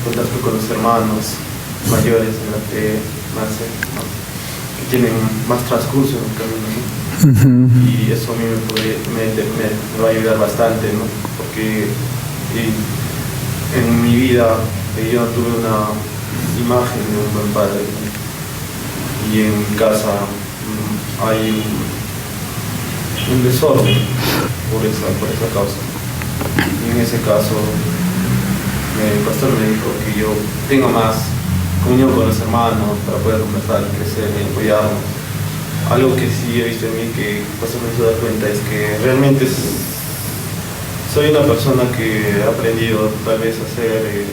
Speaker 6: contacto con los hermanos mayores en la fe, que tienen más transcurso en el camino, ¿no? Y eso a mí me va a ayudar bastante, ¿no? Porque en mi vida yo no tuve una imagen de un buen padre. y en mi casa hay un desorden por esa causa. Y en ese caso el pastor me dijo que yo tenga más comunión con los hermanos para poder conversar y crecer y apoyarnos. Algo que sí he visto en mí que el pastor me hizo dar cuenta es que realmente soy una persona que ha aprendido tal vez a ser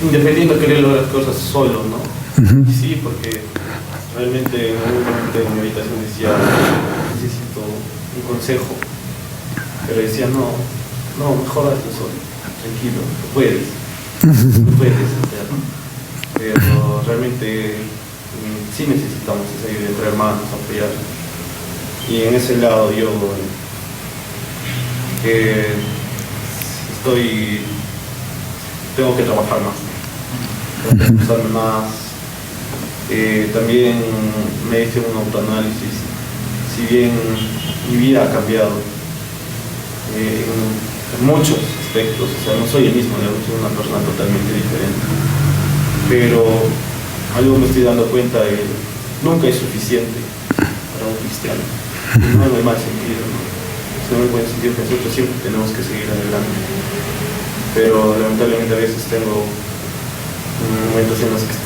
Speaker 6: independiente, a querer lograr las cosas solo, ¿no? Y sí, porque realmente en algún momento en mi habitación decía, necesito un consejo, pero decía, no, mejor hazlo solo, tranquilo, tú puedes hacerlo. Pero realmente sí necesitamos esa ayuda entre hermanos, apoyar. Y en ese lado yo tengo que trabajar más, tengo que esforzarme más. También me hice un autoanálisis. Si bien mi vida ha cambiado en muchos aspectos, o sea, no soy el mismo, soy una persona totalmente diferente, pero algo me estoy dando cuenta de que nunca es suficiente para un cristiano, no en el mal sentido, ¿no? Sino en el buen sentido que nosotros siempre tenemos que seguir adelante, pero lamentablemente a veces tengo momentos en los que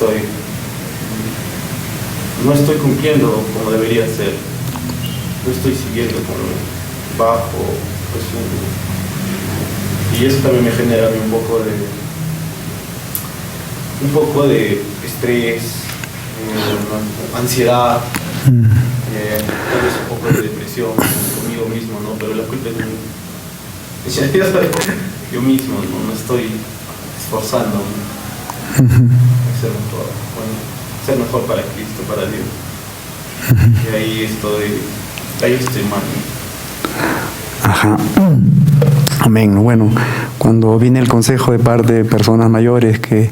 Speaker 6: no estoy cumpliendo como debería ser, no estoy siguiendo como bajo, y eso también me genera a mí un poco de estrés, ansiedad, tal vez un poco de depresión conmigo mismo, ¿no? Pero la culpa es yo mismo, no estoy esforzando ser mejor para Cristo, para Dios. Y ahí estoy mal.
Speaker 1: Ajá. Amén. Bueno, cuando viene el consejo de parte de personas mayores que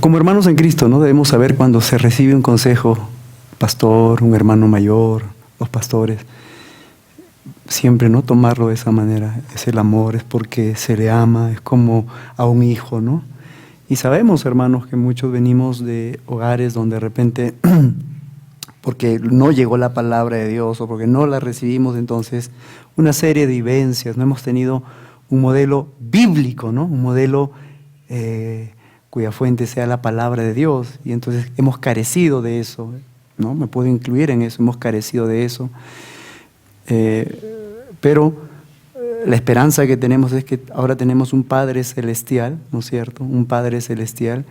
Speaker 1: como hermanos en Cristo, ¿no? Debemos saber cuando se recibe un consejo, pastor, un hermano mayor, los pastores, siempre no tomarlo de esa manera. Es el amor, es porque se le ama, es como a un hijo, ¿no? Y sabemos, hermanos, que muchos venimos de hogares donde de repente, porque no llegó la palabra de Dios o porque no la recibimos, entonces una serie de vivencias, no hemos tenido un modelo bíblico, ¿no? Un modelo cuya fuente sea la palabra de Dios, y entonces hemos carecido de eso, ¿no? Me puedo incluir en eso, hemos carecido de eso, pero la esperanza que tenemos es que ahora tenemos un Padre Celestial, ¿no es cierto? Un Padre Celestial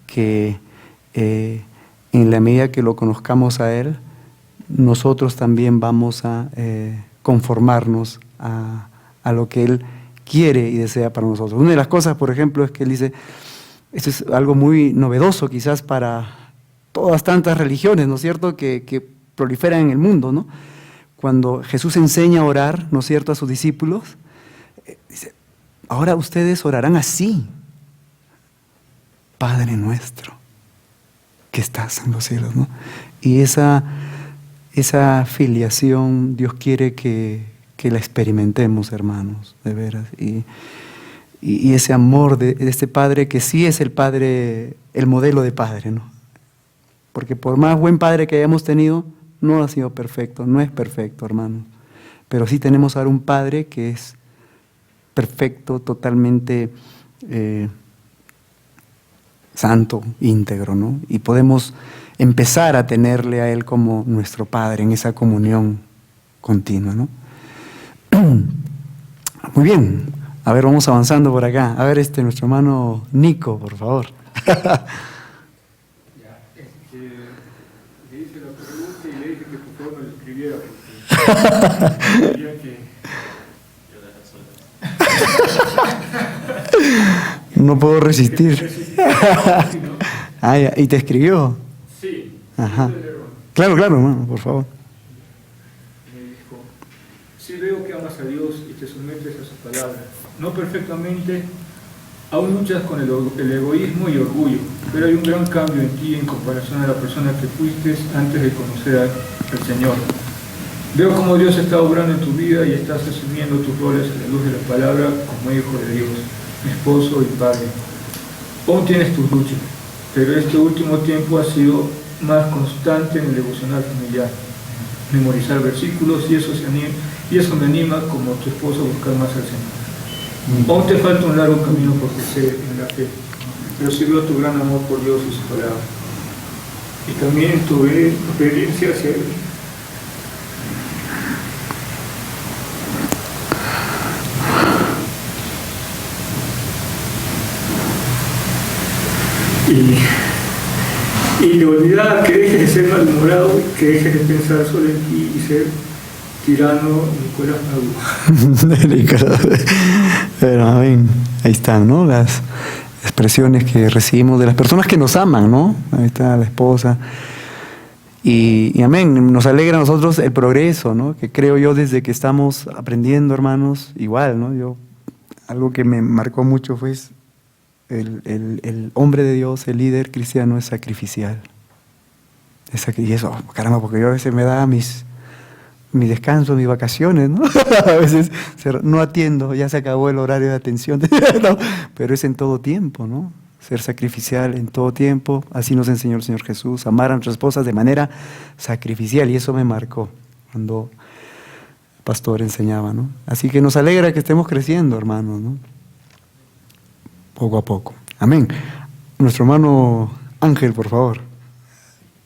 Speaker 1: que en la medida que lo conozcamos a Él, nosotros también vamos a conformarnos a lo que Él quiere y desea para nosotros. Una de las cosas, por ejemplo, es que Él dice, esto es algo muy novedoso quizás para todas tantas religiones, ¿no es cierto?, que proliferan en el mundo, ¿no? Cuando Jesús enseña a orar, ¿no es cierto?, a sus discípulos, dice, ahora ustedes orarán así: Padre nuestro, que estás en los cielos, ¿no? Y esa filiación Dios quiere que la experimentemos, hermanos, de veras. Y ese amor de este Padre, que sí es el Padre, el modelo de Padre, ¿no? Porque por más buen Padre que hayamos tenido, no ha sido perfecto, no es perfecto, hermanos. Pero sí tenemos ahora un Padre que es perfecto, totalmente santo, íntegro, ¿no? Y podemos empezar a tenerle a Él como nuestro Padre en esa comunión continua, ¿no? Muy bien. A ver, vamos avanzando por acá. A ver, nuestro hermano Nico, por favor.
Speaker 7: Le hice la pregunta y le dije que por favor me lo escribiera, porque quería que...
Speaker 1: No puedo resistir. Ah, ya. ¿Y te escribió?
Speaker 7: Sí.
Speaker 1: Ajá. Claro, hermano, por favor.
Speaker 7: Me dijo, sí veo que amas a Dios y te sometes a su palabra. No perfectamente, aún luchas con el egoísmo y orgullo, pero hay un gran cambio en ti en comparación a la persona que fuiste antes de conocer al Señor. Veo cómo Dios está obrando en tu vida y estás asumiendo tus roles a la luz de la palabra como hijo de Dios, esposo y padre. Aún tienes tus luchas, pero este último tiempo ha sido más constante en el devocional familiar. Memorizar versículos y eso me anima como tu esposo a buscar más al Señor. Aún te falta un largo camino por crecer en la fe, pero sí veo tu gran amor por Dios y su palabra. Y también tu obediencia hacia Él. Y le olvidaba que dejes de ser malhumorado, que dejes de pensar solo en ti y ser tirano Nicolás Maduro.
Speaker 1: Delicado. Pero amén. Ahí están, ¿no? Las expresiones que recibimos de las personas que nos aman, ¿no? Ahí está la esposa. Y amén, nos alegra a nosotros el progreso, ¿no? Que creo yo desde que estamos aprendiendo, hermanos, igual, ¿no? Algo que me marcó mucho fue el hombre de Dios, el líder cristiano es sacrificial. Y eso, caramba, porque yo a veces me da mi descanso, mis vacaciones, ¿no? A veces no atiendo, ya se acabó el horario de atención, no, pero es en todo tiempo, ¿no? Ser sacrificial en todo tiempo, así nos enseñó el Señor Jesús, amar a nuestras esposas de manera sacrificial, y eso me marcó cuando el pastor enseñaba, ¿no? Así que nos alegra que estemos creciendo, hermanos, ¿no? Poco a poco. Amén. Nuestro hermano Ángel, por favor.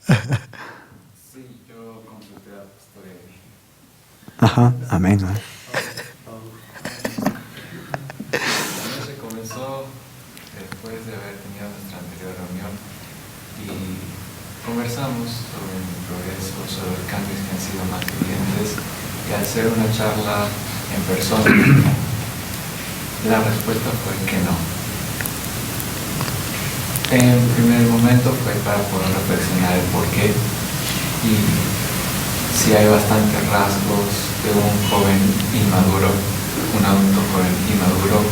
Speaker 8: Sí, yo consulté al pastor Eddie.
Speaker 1: Ajá, amén.
Speaker 8: Se comenzó después de haber tenido nuestra anterior reunión y conversamos sobre mi progreso, sobre los cambios que han sido más evidentes, y al hacer una charla en persona, la respuesta fue que no. En primer momento fue para poder reflexionar el porqué, y si hay bastantes rasgos de un joven inmaduro, un adulto joven inmaduro,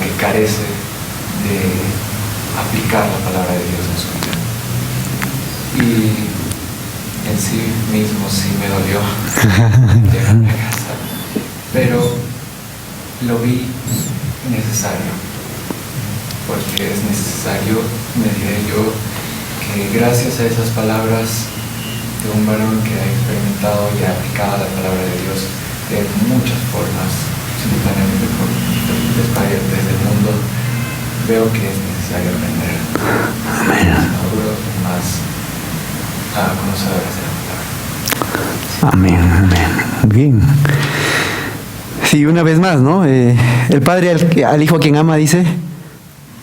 Speaker 8: que carece de aplicar la palabra de Dios en su vida. Y en sí mismo sí me dolió llegarme a casa, pero lo vi necesario. Porque es necesario, me diré yo, que gracias a esas palabras de un varón que ha experimentado y ha aplicado la palabra de Dios de muchas formas, simultáneamente por diferentes partes del mundo, veo que es necesario aprender más maduros, más conocedores de la palabra.
Speaker 1: Amén, amén. Bien. Sí, una vez más, ¿no? El padre al hijo a quien ama dice: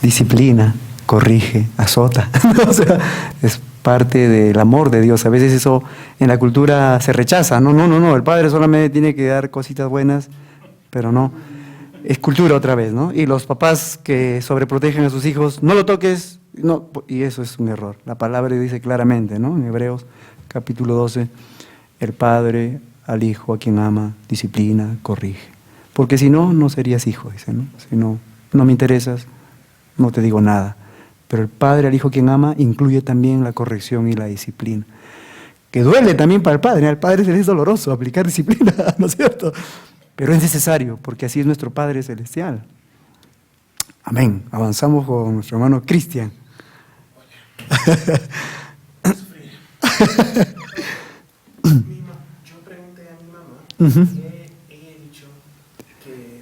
Speaker 1: disciplina, corrige, azota. O sea, es parte del amor de Dios. A veces eso en la cultura se rechaza. No, el padre solamente tiene que dar cositas buenas, pero no. Es cultura otra vez, ¿no? Y los papás que sobreprotegen a sus hijos, no lo toques, no, y eso es un error. La palabra dice claramente, ¿no? En Hebreos capítulo 12, el padre al hijo a quien ama, disciplina, corrige. Porque si no, no serías hijo, dice, ¿no? Si no me interesas, no te digo nada. Pero el padre al hijo quien ama incluye también la corrección y la disciplina. Que duele también para el padre. Al padre se le es doloroso aplicar disciplina, ¿no es cierto? Pero es necesario, porque así es nuestro Padre Celestial. Amén. Avanzamos con nuestro hermano Cristian.
Speaker 2: Yo pregunté a mi mamá, ella ha dicho que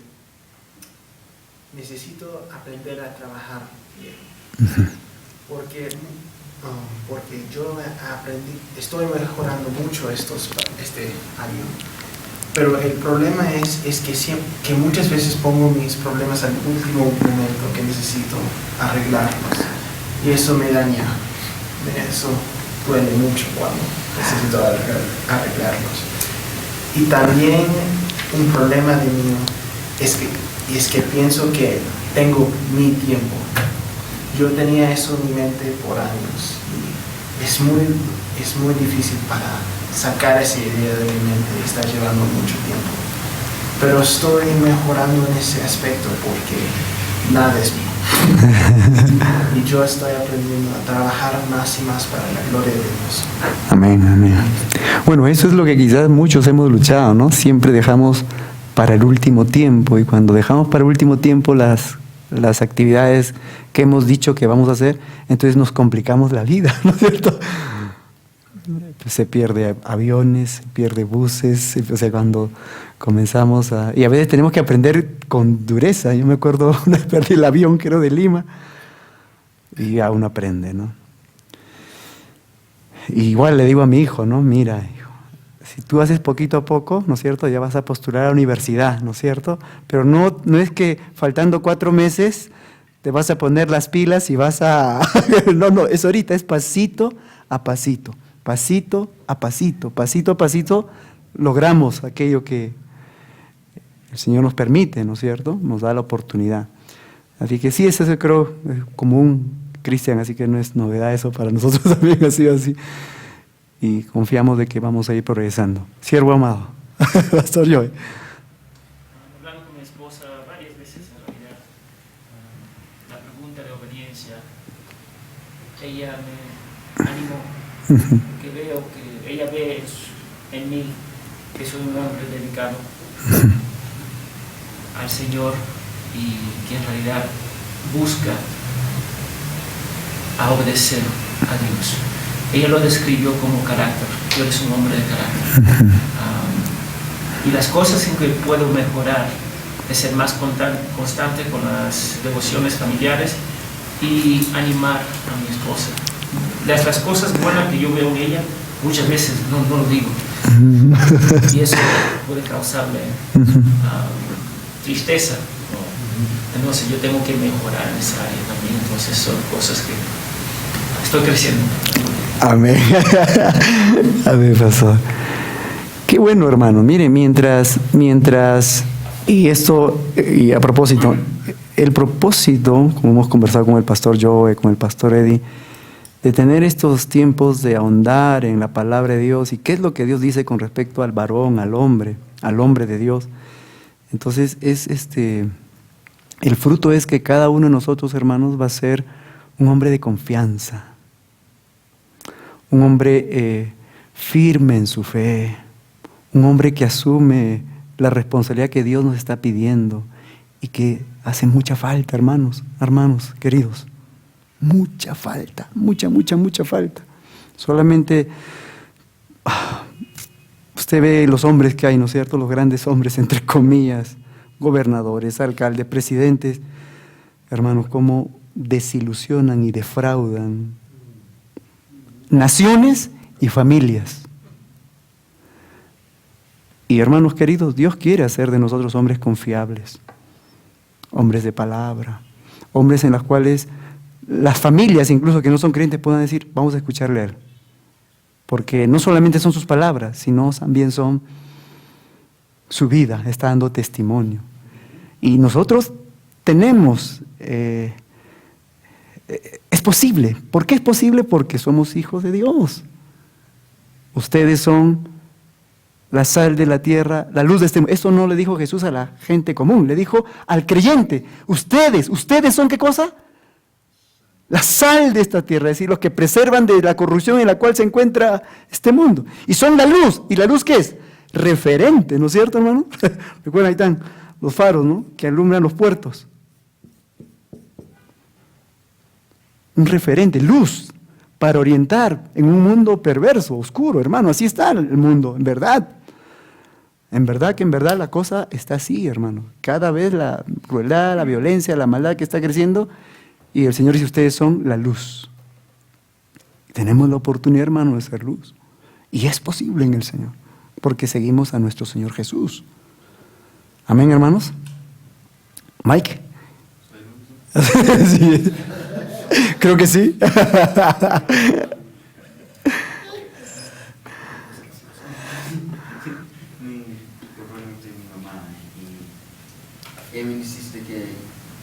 Speaker 2: necesito aprender a trabajar bien, porque yo aprendí, estoy mejorando mucho este año, pero el problema es que muchas veces pongo mis problemas al último momento que necesito arreglarlos, y eso me daña, eso duele mucho cuando necesito arreglarlos. Y también un problema de mí es que pienso que tengo mi tiempo. Yo tenía eso en mi mente por años y es muy difícil para sacar esa idea de mi mente, está llevando mucho tiempo. Pero estoy mejorando en ese aspecto porque nada es mío. Y yo estoy aprendiendo a trabajar más y más para la gloria de Dios.
Speaker 1: Amén, amén. Bueno, eso es lo que quizás muchos hemos luchado, ¿no? Siempre dejamos para el último tiempo, y cuando dejamos para el último tiempo las las actividades que hemos dicho que vamos a hacer, entonces nos complicamos la vida, ¿no es cierto? Pues se pierde aviones, se pierde buses, o sea, cuando comenzamos a... Y a veces tenemos que aprender con dureza. Yo me acuerdo, una vez perdí el avión, creo, de Lima, y aún aprende, ¿no? Y igual le digo a mi hijo, ¿no? Mira, hijo, si tú haces poquito a poco, ¿no es cierto?, ya vas a postular a la universidad, ¿no es cierto? Pero no es que faltando 4 meses te vas a poner las pilas y vas a... No, es ahorita, es pasito a pasito. Pasito a pasito, logramos aquello que el Señor nos permite, ¿no es cierto? Nos da la oportunidad. Así que sí, eso es, creo, común, Cristian, así que no es novedad eso para nosotros también, ha sido así. Y confiamos de que vamos a ir progresando. Siervo amado, Pastor Joey.
Speaker 9: Hablando con mi esposa varias veces en realidad, la pregunta de obediencia, ella me animó. Que veo que ella ve en mí que soy un hombre dedicado al Señor y que en realidad busca a obedecer a Dios. Ella lo describió como carácter. Tú eres un hombre de carácter. Y las cosas en que puedo mejorar es ser más constante con las devociones familiares y animar a mi esposa. Las cosas buenas que yo veo en ella, muchas veces no lo digo. Y eso puede causarle tristeza, ¿no? Entonces yo tengo que mejorar en esa área también. Entonces son cosas que estoy creciendo.
Speaker 1: Amén. Amén, pastor. Qué bueno, hermano. Mire, mientras, y esto, y a propósito, el propósito, como hemos conversado con el pastor Joe, con el pastor Eddie, de tener estos tiempos de ahondar en la palabra de Dios y qué es lo que Dios dice con respecto al varón, al hombre de Dios. Entonces, el fruto es que cada uno de nosotros, hermanos, va a ser un hombre de confianza, un hombre firme en su fe, un hombre que asume la responsabilidad que Dios nos está pidiendo y que hace mucha falta, hermanos queridos. Mucha falta, mucha falta. Solamente usted ve los hombres que hay, ¿no es cierto? Los grandes hombres, entre comillas, gobernadores, alcaldes, presidentes, hermanos, cómo desilusionan y defraudan naciones y familias. Y hermanos queridos, Dios quiere hacer de nosotros hombres confiables, hombres de palabra, hombres en los cuales las familias, incluso que no son creyentes, puedan decir, vamos a escucharle a él. Porque no solamente son sus palabras, sino también son su vida, está dando testimonio. Y nosotros tenemos, es posible. ¿Por qué es posible? Porque somos hijos de Dios. Ustedes son la sal de la tierra, la luz de este mundo. Esto no le dijo Jesús a la gente común, le dijo al creyente. Ustedes son ¿qué cosa? La sal de esta tierra, es decir, los que preservan de la corrupción en la cual se encuentra este mundo. Y son la luz. ¿Y la luz qué es? Referente, ¿no es cierto, hermano? Recuerden, ahí están los faros, ¿no?, que alumbran los puertos. Un referente, luz, para orientar en un mundo perverso, oscuro, hermano. Así está el mundo, en verdad. En verdad la cosa está así, hermano. Cada vez la crueldad, la violencia, la maldad que está creciendo. Y el Señor dice, ustedes son la luz. Tenemos la oportunidad, hermano, de ser luz. Y es posible en el Señor, porque seguimos a nuestro Señor Jesús. Amén, hermanos. Mike. Sí. Creo que sí.
Speaker 5: Probablemente mi mamá, y me insiste que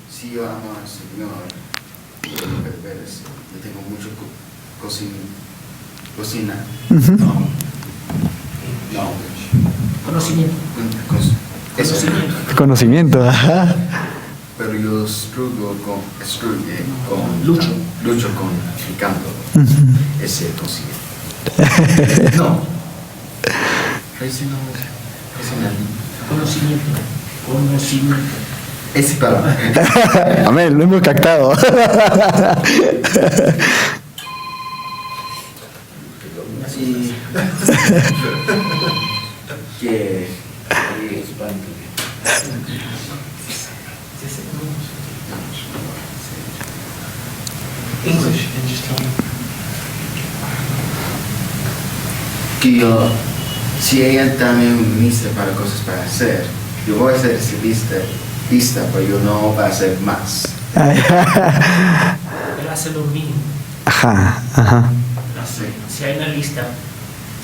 Speaker 5: si yo amo al Señor, yo tengo mucho cocina,
Speaker 1: Conocimiento, ajá.
Speaker 5: Pero yo lucho con aplicando ese conocimiento. No. Conocimiento. Esa palabra.
Speaker 1: Amén, lo hemos captado.
Speaker 5: Y que
Speaker 2: English, and just tell me.
Speaker 5: que yo, si ella dame una lista para cosas para hacer, yo voy a hacer esa lista, pero yo no voy a hacer más.
Speaker 9: Él hace lo mínimo.
Speaker 1: Ajá, ajá.
Speaker 5: Así.
Speaker 9: Si hay una lista,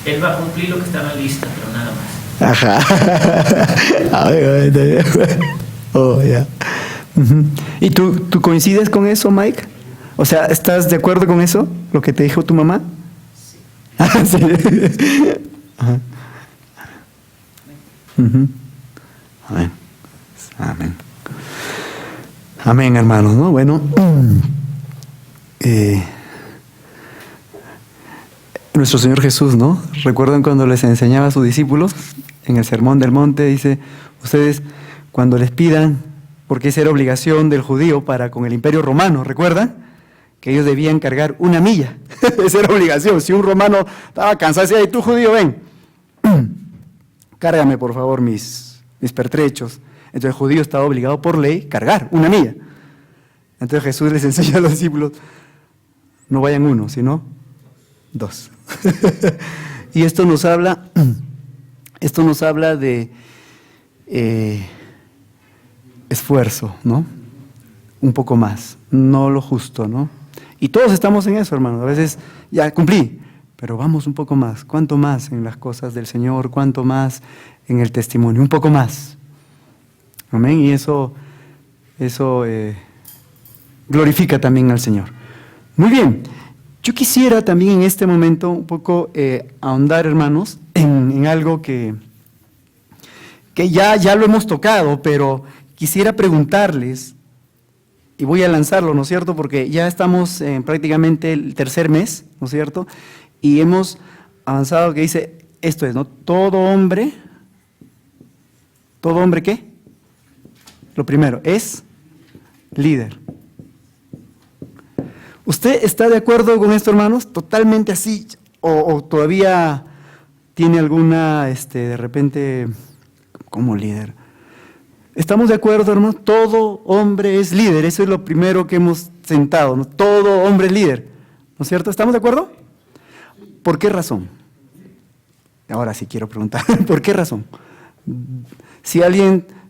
Speaker 9: él va a cumplir lo que está en la lista, pero nada más.
Speaker 1: Ajá. A ver, oh, ya. Ujú. ¿Y tú coincides con eso, Mike? O sea, ¿estás de acuerdo con eso? ¿Lo que te dijo tu mamá? Sí. Sí. Ajá. Ujú. Amén. Amén. Amén, hermanos, ¿no? Bueno, nuestro Señor Jesús, ¿no? ¿Recuerdan cuando les enseñaba a sus discípulos en el Sermón del Monte? Dice, ustedes cuando les pidan, porque esa era obligación del judío para con el Imperio Romano, ¿recuerdan? Que ellos debían cargar 1 milla. Esa era obligación. Si un romano estaba cansado, decía, tú judío, ven, cárgame por favor mis pertrechos. Entonces el judío estaba obligado por ley cargar 1 milla. Entonces Jesús les enseña a los discípulos, no vayan 1, sino 2. Y esto nos habla de esfuerzo, ¿no? Un poco más, no lo justo, ¿no? Y todos estamos en eso, hermanos. A veces ya cumplí, pero vamos un poco más. ¿Cuánto más en las cosas del Señor? ¿Cuánto más en el testimonio? Un poco más. Amén. Y eso glorifica también al Señor. Muy bien. Yo quisiera también en este momento un poco ahondar, hermanos, en algo que ya lo hemos tocado, pero quisiera preguntarles, y voy a lanzarlo, ¿no es cierto? Porque ya estamos en prácticamente el 3er mes, ¿no es cierto? Y hemos avanzado que dice, esto es, ¿no? Todo hombre, ¿qué? Lo primero, es líder. ¿Usted está de acuerdo con esto, hermanos? ¿Totalmente así? ¿O todavía tiene alguna, de repente, como líder? ¿Estamos de acuerdo, hermanos? Todo hombre es líder. Eso es lo primero que hemos sentado, ¿no? Todo hombre es líder. ¿No es cierto? ¿Estamos de acuerdo? ¿Por qué razón? Ahora sí quiero preguntar, ¿por qué razón? Si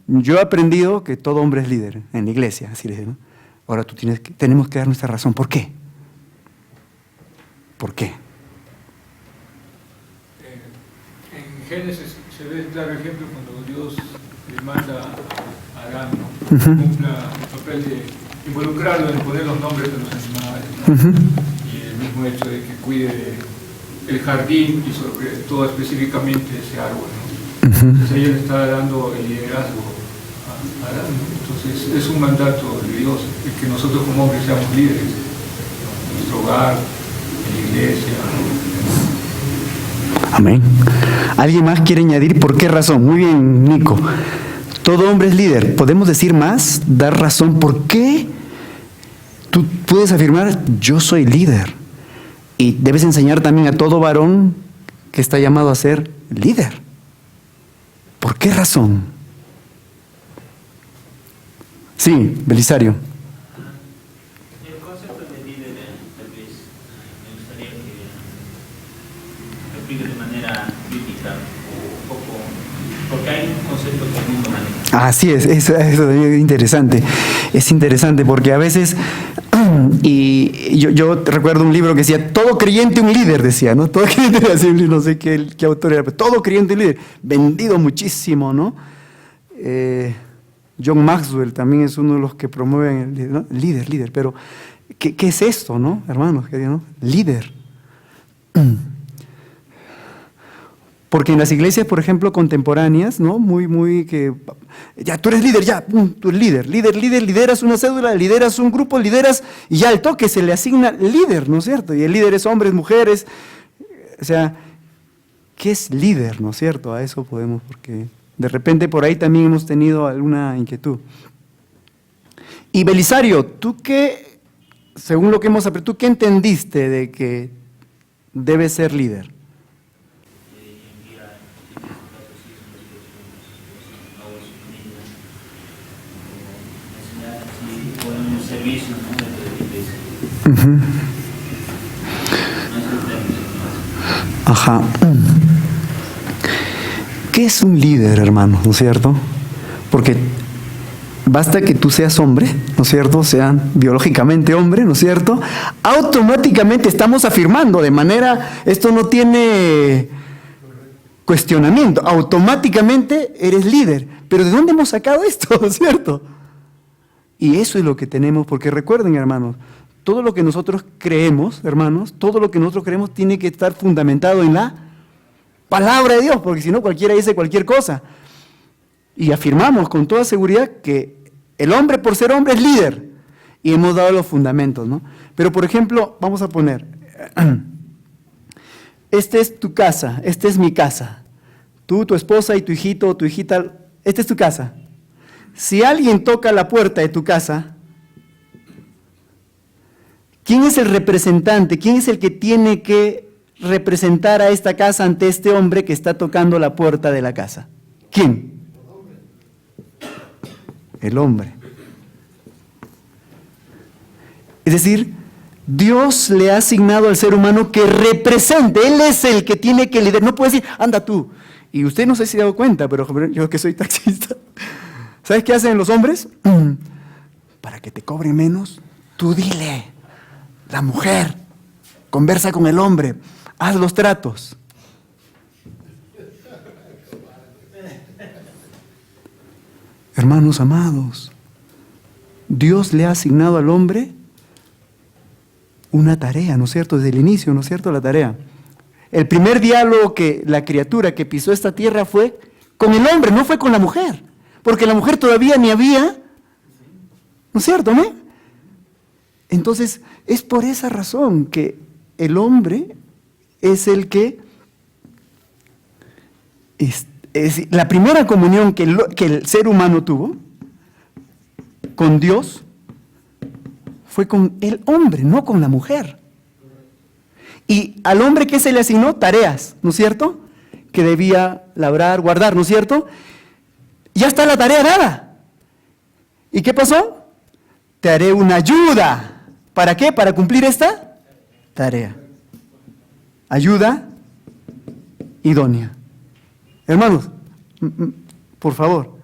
Speaker 1: yo he aprendido que todo hombre es líder en la iglesia, así les digo, ¿no? Ahora tenemos que dar nuestra razón. ¿Por qué? ¿Por qué?
Speaker 7: En Génesis se ve el claro ejemplo cuando Dios le manda a Adán, ¿no? Que cumpla el papel de involucrarlo en poner los nombres de los animales, ¿no? Y el mismo hecho de que cuide el jardín y sobre todo específicamente ese árbol, ¿no? Entonces ella le está dando el liderazgo a Adán, ¿no? Entonces es un mandato de Dios el que nosotros como hombres seamos líderes en nuestro hogar, en la iglesia, ¿no?
Speaker 1: Amén. ¿Alguien más quiere añadir por qué razón? Muy bien, Nico. Todo hombre es líder. ¿Podemos decir más? Dar razón. ¿Por qué tú puedes afirmar, yo soy líder? Y debes enseñar también a todo varón que está llamado a ser líder. ¿Por qué razón? Sí, Belisario.
Speaker 9: El concepto de líder, tal vez, me gustaría que lo explique de manera crítica, un poco, porque hay un concepto que el mundo maneja.
Speaker 1: Así es, eso es interesante. Es interesante porque a veces, y yo recuerdo un libro que decía, todo creyente un líder, decía, ¿no? Todo creyente, no sé qué autor era, pero todo creyente un líder, vendido muchísimo, ¿no? John Maxwell también es uno de los que promueven el líder, ¿no? Líder, pero ¿qué es esto, no, hermanos? ¿No? Líder. Porque en las iglesias, por ejemplo, contemporáneas, ¿no? Muy que ya tú eres líder, ya, tú eres líder, lideras una cédula, lideras un grupo, lideras, y ya al toque se le asigna líder, ¿no es cierto? Y el líder es hombres, mujeres, o sea, ¿qué es líder, no es cierto? A eso podemos, porque de repente por ahí también hemos tenido alguna inquietud. Y Belisario, ¿tú qué, según lo que hemos aprendido, tú qué entendiste de que debes ser líder? Ajá. ¿Qué es un líder, hermano? ¿No es cierto? Porque basta que tú seas hombre, ¿no es cierto? Sean biológicamente hombre, ¿no es cierto? Automáticamente estamos afirmando de manera, esto no tiene cuestionamiento, automáticamente eres líder. Pero ¿de dónde hemos sacado esto, ¿no es cierto? Y eso es lo que tenemos, porque recuerden, hermanos, todo lo que nosotros creemos, hermanos, todo lo que nosotros creemos tiene que estar fundamentado en la palabra de Dios, porque si no cualquiera dice cualquier cosa. Y afirmamos con toda seguridad que el hombre por ser hombre es líder. Y hemos dado los fundamentos, ¿no? Pero por ejemplo, vamos a poner, esta es tu casa, esta es mi casa. Tú, tu esposa y tu hijito o tu hijita, esta es tu casa. Si alguien toca la puerta de tu casa, ¿quién es el representante? ¿Quién es el que tiene que representar a esta casa ante este hombre que está tocando la puerta de la casa? ¿Quién? El hombre. Es decir, Dios le ha asignado al ser humano que represente. Él es el que tiene que liderar. No puede decir, anda tú. Y usted no sé si se ha dado cuenta, pero yo que soy taxista, ¿sabes qué hacen los hombres? Para que te cobre menos, tú dile. La mujer conversa con el hombre, haz los tratos. Hermanos amados, Dios le ha asignado al hombre una tarea, ¿no es cierto? Desde el inicio, ¿no es cierto? La tarea. El primer diálogo que la criatura que pisó esta tierra fue con el hombre, no fue con la mujer, porque la mujer todavía ni había, ¿no es cierto, no? Entonces, es por esa razón que el hombre es el que, es la primera comunión que el ser humano tuvo con Dios fue con el hombre, no con la mujer. Y al hombre que se le asignó tareas, ¿no es cierto? Que debía labrar, guardar, ¿no es cierto? Ya está la tarea dada. ¿Y qué pasó? Te haré una ayuda. ¿Para qué? Para cumplir esta tarea. Ayuda idónea. Hermanos, por favor,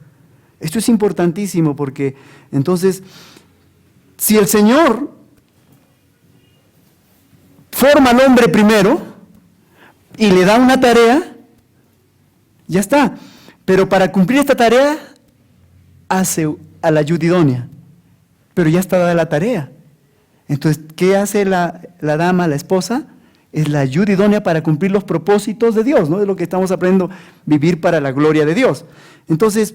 Speaker 1: esto es importantísimo porque entonces, si el Señor forma al hombre primero y le da una tarea, ya está. Pero para cumplir esta tarea, hace a la ayuda idónea. Pero ya está dada la tarea. Entonces, ¿qué hace la dama, la esposa? Es la ayuda idónea para cumplir los propósitos de Dios, ¿no? Es lo que estamos aprendiendo, vivir para la gloria de Dios. Entonces,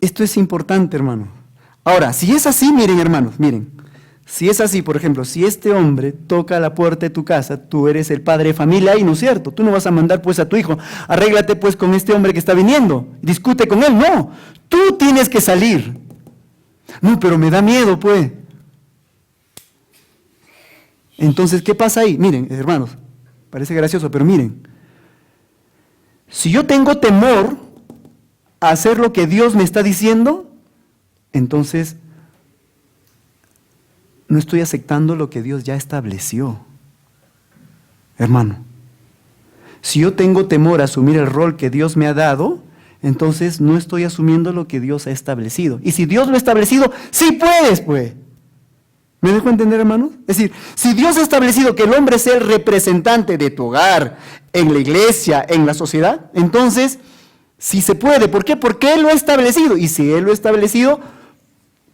Speaker 1: esto es importante, hermano. Ahora, si es así, miren, hermanos, miren. Si es así, por ejemplo, si este hombre toca la puerta de tu casa, tú eres el padre de familia ahí, ¿no es cierto? Tú no vas a mandar pues a tu hijo, arréglate pues con este hombre que está viniendo, discute con él, no. Tú tienes que salir. No, pero me da miedo, pues. Entonces, ¿qué pasa ahí? Miren, hermanos, parece gracioso, pero miren. Si yo tengo temor a hacer lo que Dios me está diciendo, entonces no estoy aceptando lo que Dios ya estableció. Hermano, si yo tengo temor a asumir el rol que Dios me ha dado, entonces no estoy asumiendo lo que Dios ha establecido. Y si Dios lo ha establecido, sí puedes, pues. ¿Me dejo entender, hermanos? Es decir, si Dios ha establecido que el hombre sea el representante de tu hogar, en la iglesia, en la sociedad, entonces sí se puede. ¿Por qué? Porque Él lo ha establecido. Y si Él lo ha establecido,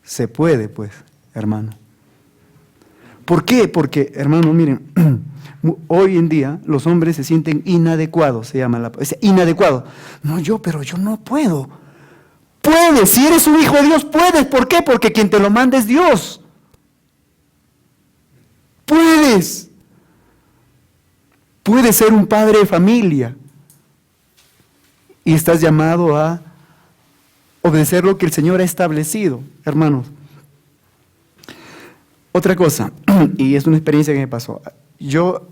Speaker 1: se puede, pues, hermano. ¿Por qué? Porque, hermano, miren, hoy en día los hombres se sienten inadecuados, se llama inadecuado. No, pero yo no puedo. Puedes, si eres un hijo de Dios, puedes. ¿Por qué? Porque quien te lo manda es Dios. Puedes. Puedes ser un padre de familia. Y estás llamado a obedecer lo que el Señor ha establecido, hermanos. Otra cosa, y es una experiencia que me pasó. Yo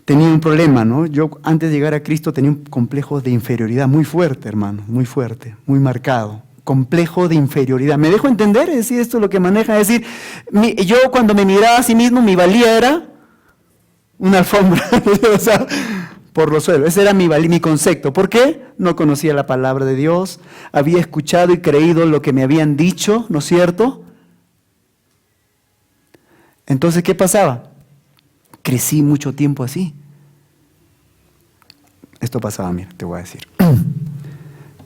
Speaker 1: tenía un problema, ¿no? Yo antes de llegar a Cristo tenía un complejo de inferioridad muy fuerte, hermano, muy fuerte, muy marcado. Complejo de inferioridad. ¿Me dejo entender? Es decir, esto es lo que maneja. Es decir, yo cuando me miraba a sí mismo, mi valía era una alfombra, o sea, por los suelos. Ese era mi concepto. ¿Por qué? No conocía la palabra de Dios, había escuchado y creído lo que me habían dicho, ¿no es cierto? Entonces, ¿qué pasaba? Crecí mucho tiempo así. Esto pasaba, mira, te voy a decir.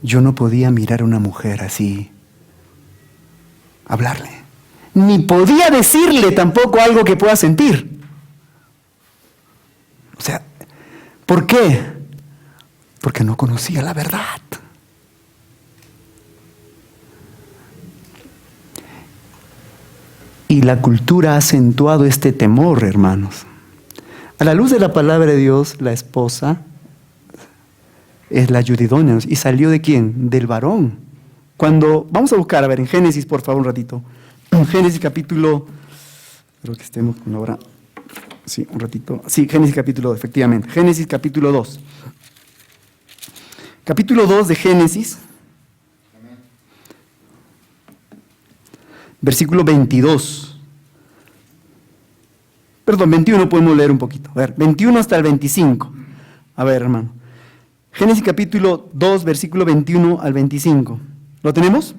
Speaker 1: Yo no podía mirar a una mujer así, hablarle. Ni podía decirle tampoco algo que pueda sentir. O sea, ¿por qué? Porque no conocía la verdad. Y la cultura ha acentuado este temor, hermanos. A la luz de la palabra de Dios, la esposa es la ayuda idónea. ¿Y salió de quién? Del varón. Cuando, vamos a buscar, a ver, en Génesis, por favor, un ratito. En Génesis capítulo, creo que estemos con la hora. Sí, un ratito. Sí, Génesis capítulo 2, efectivamente. Génesis capítulo 2. Capítulo 2 de Génesis. Versículo 22. Perdón, 21 podemos leer un poquito. A ver, 21 hasta el 25. A ver, hermano. Génesis capítulo 2, versículo 21 al 25. ¿Lo tenemos?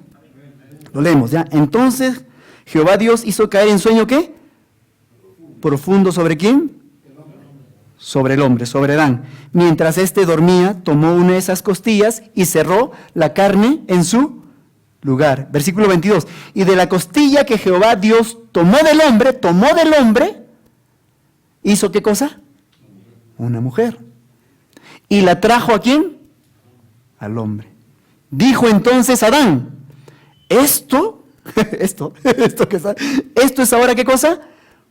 Speaker 1: Lo leemos, ¿ya? Entonces, Jehová Dios hizo caer en sueño, ¿qué? Profundo, ¿sobre quién? Sobre el hombre, sobre Adán. Mientras éste dormía, tomó una de esas costillas y cerró la carne en su lugar. Versículo 22. Y de la costilla que Jehová Dios tomó del hombre, ¿hizo qué cosa? Una mujer. ¿Y la trajo a quién? Al hombre. Dijo entonces Adán, esto es ahora ¿qué cosa?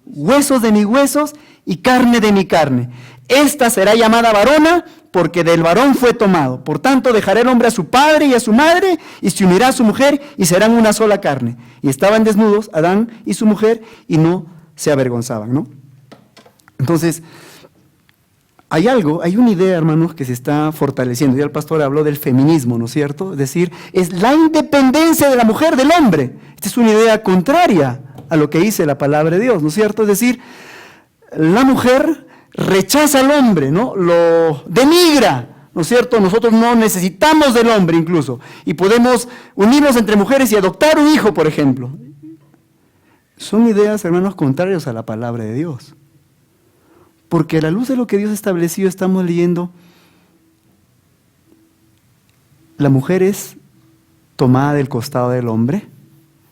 Speaker 1: Huesos de mis huesos y carne de mi carne. Esta será llamada varona, porque del varón fue tomado. Por tanto, dejará el hombre a su padre y a su madre, y se unirá a su mujer, y serán una sola carne. Y estaban desnudos Adán y su mujer, y no se avergonzaban, ¿no? Entonces, hay una idea, hermanos, que se está fortaleciendo. Ya el pastor habló del feminismo, ¿no es cierto? Es decir, es la independencia de la mujer del hombre. Esta es una idea contraria a lo que dice la palabra de Dios, ¿no es cierto? Es decir, la mujer rechaza al hombre, ¿no? Lo denigra, ¿no es cierto? Nosotros no necesitamos del hombre incluso. Y podemos unirnos entre mujeres y adoptar un hijo, por ejemplo. Son ideas, hermanos, contrarias a la palabra de Dios. Porque a la luz de lo que Dios ha establecido estamos leyendo, la mujer es tomada del costado del hombre,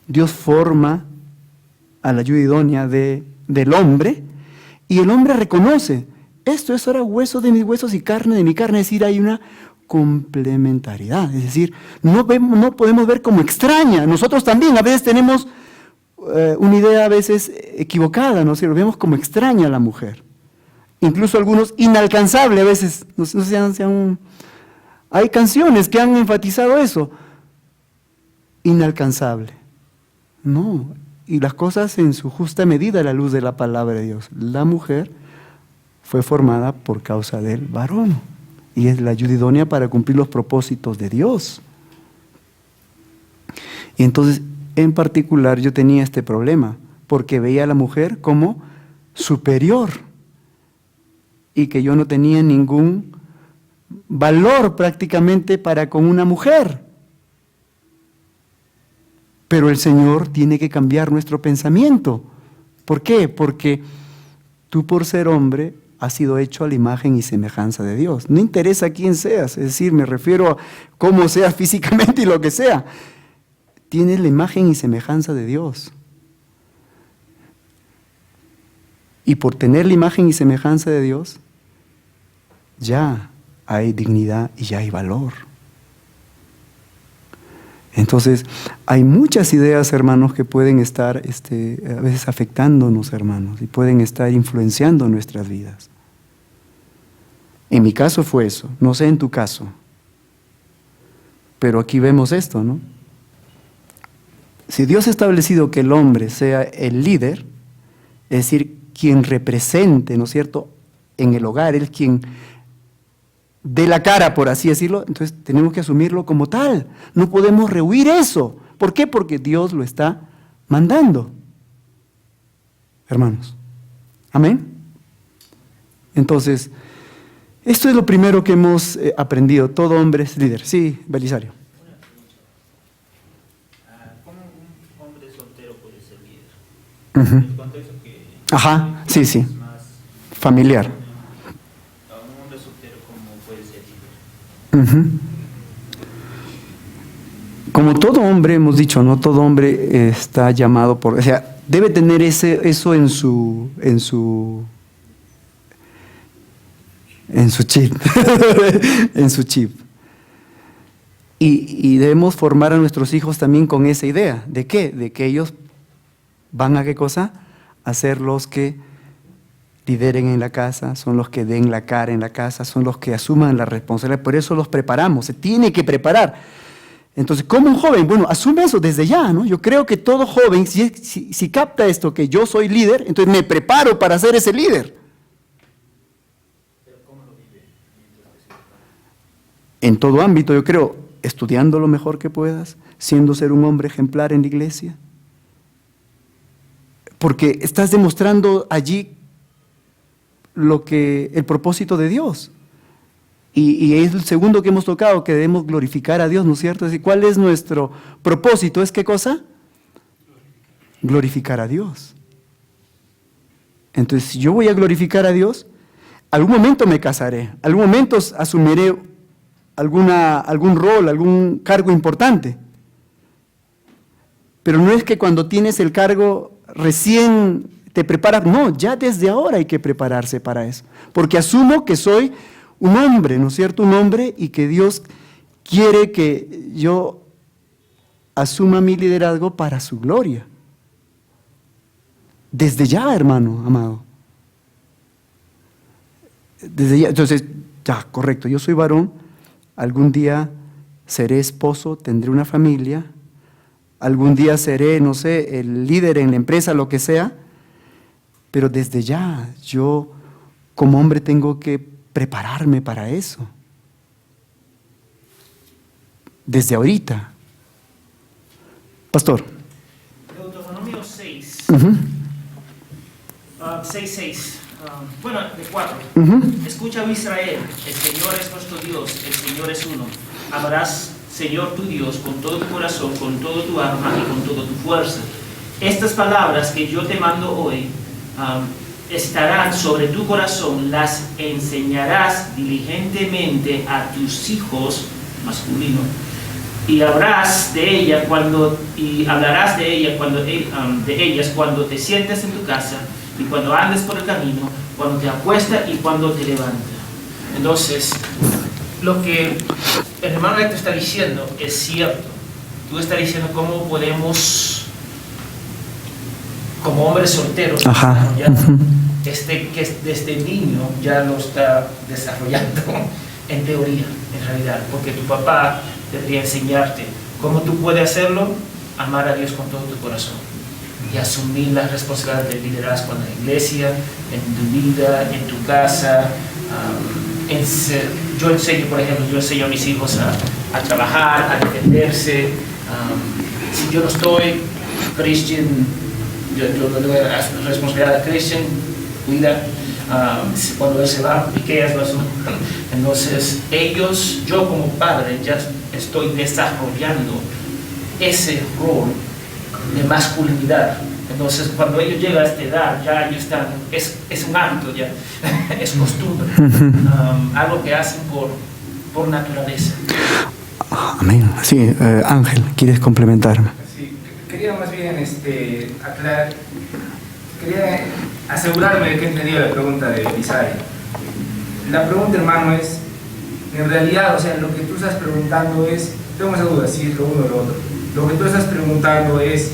Speaker 1: Dios forma a la ayuda idónea del hombre, y el hombre reconoce, esto es ahora hueso de mis huesos y carne de mi carne, es decir, hay una complementariedad, es decir, no podemos ver como extraña, nosotros también a veces tenemos una idea a veces equivocada, ¿no? Si lo vemos como extraña a la mujer. Incluso algunos inalcanzable a veces, no sean, hay canciones que han enfatizado eso, inalcanzable. No, y las cosas en su justa medida a la luz de la palabra de Dios. La mujer fue formada por causa del varón y es la ayuda idónea para cumplir los propósitos de Dios. Y entonces, en particular, yo tenía este problema, porque veía a la mujer como superior y que yo no tenía ningún valor prácticamente para con una mujer. Pero el Señor tiene que cambiar nuestro pensamiento. ¿Por qué? Porque tú, por ser hombre, has sido hecho a la imagen y semejanza de Dios. No interesa quién seas, es decir, me refiero a cómo seas físicamente y lo que sea. Tienes la imagen y semejanza de Dios. Y por tener la imagen y semejanza de Dios, ya hay dignidad y ya hay valor. Entonces, hay muchas ideas, hermanos, que pueden estar a veces afectándonos, hermanos, y pueden estar influenciando nuestras vidas. En mi caso fue eso, no sé en tu caso. Pero aquí vemos esto, ¿no? Si Dios ha establecido que el hombre sea el líder, es decir, quien represente, ¿no es cierto?, en el hogar, él quien dé la cara, por así decirlo, entonces tenemos que asumirlo como tal. No podemos rehuir eso. ¿Por qué? Porque Dios lo está mandando. Hermanos. Amén. Entonces, esto es lo primero que hemos aprendido. Todo hombre es líder. Sí, Belisario.
Speaker 9: ¿Cómo un hombre soltero puede ser líder?
Speaker 1: Uh-huh.
Speaker 9: En cuanto a eso que
Speaker 1: Ajá, sí, sí.
Speaker 9: es más
Speaker 1: Familiar.
Speaker 9: a un hombre soltero, ¿cómo puede ser líder?
Speaker 1: Uh-huh. Como todo hombre, hemos dicho, no todo hombre está llamado por, o sea, debe tener eso en su chip, en su chip. Y debemos formar a nuestros hijos también con esa idea. ¿De qué? De que ellos van a ¿qué cosa? A ser los que lideren en la casa, son los que den la cara en la casa, son los que asuman la responsabilidad. Por eso los preparamos, se tiene que preparar. Entonces, como un joven, bueno, asume eso desde ya, ¿no? Yo creo que todo joven, si capta esto, que yo soy líder, entonces me preparo para ser ese líder.
Speaker 9: ¿Pero cómo lo vive mientras que se prepara?
Speaker 1: En todo ámbito, yo creo, estudiando lo mejor que puedas, siendo ser un hombre ejemplar en la iglesia. Porque estás demostrando allí el propósito de Dios. Y es el segundo que hemos tocado, que debemos glorificar a Dios, ¿no es cierto? Es decir, ¿cuál es nuestro propósito? ¿Es qué cosa? Glorificar a Dios. Entonces, si yo voy a glorificar a Dios, algún momento me casaré, algún momento asumiré algún rol, algún cargo importante. Pero no es que cuando tienes el cargo recién te preparas, no, ya desde ahora hay que prepararse para eso. Porque asumo que soy un hombre, ¿no es cierto? Un hombre, y que Dios quiere que yo asuma mi liderazgo para su gloria. Desde ya, hermano amado. Desde ya, entonces, ya, correcto, yo soy varón, algún día seré esposo, tendré una familia, algún día seré, no sé, el líder en la empresa, lo que sea, pero desde ya, yo como hombre tengo que prepararme para eso. Desde ahorita. Pastor.
Speaker 9: Deuteronomio 6.
Speaker 1: Uh-huh.
Speaker 9: 6:6. Bueno, de 4.
Speaker 1: Uh-huh.
Speaker 9: Escucha, oh Israel, el Señor es nuestro Dios, el Señor es uno. Amarás, Señor tu Dios, con todo tu corazón, con todo tu alma y con toda tu fuerza. Estas palabras que yo te mando hoy estarán sobre tu corazón, las enseñarás diligentemente a tus hijos masculinos y hablarás de ellas cuando te sientes en tu casa y cuando andes por el camino, cuando te acuestas y cuando te levantas. Entonces, lo que el hermano Héctor está diciendo es cierto. Tú estás diciendo cómo podemos, como hombres solteros, que desde niño ya lo está desarrollando en teoría, en realidad, porque tu papá debería enseñarte cómo tú puedes hacerlo, amar a Dios con todo tu corazón y asumir las responsabilidades del liderazgo en la iglesia, en tu vida, en tu casa. Yo enseño a mis hijos a trabajar, a defenderse. Si yo no estoy, Christian, yo le doy la responsabilidad a Christian, cuida, cuando él se va, piqueas lo asumo. Entonces, yo como padre, ya estoy desarrollando ese rol de masculinidad. Entonces, cuando ellos llegan a esta edad, ya ellos están, es un hábito ya, es costumbre, algo que hacen por naturaleza.
Speaker 1: Amén. Sí, Ángel, ¿quieres complementarme?
Speaker 10: Sí, quería más bien aclarar, quería asegurarme de que entendí la pregunta de Isai. La pregunta, hermano, es, en realidad, o sea, lo que tú estás preguntando es, tengo esa duda, si es lo uno o lo otro. Lo que tú estás preguntando es,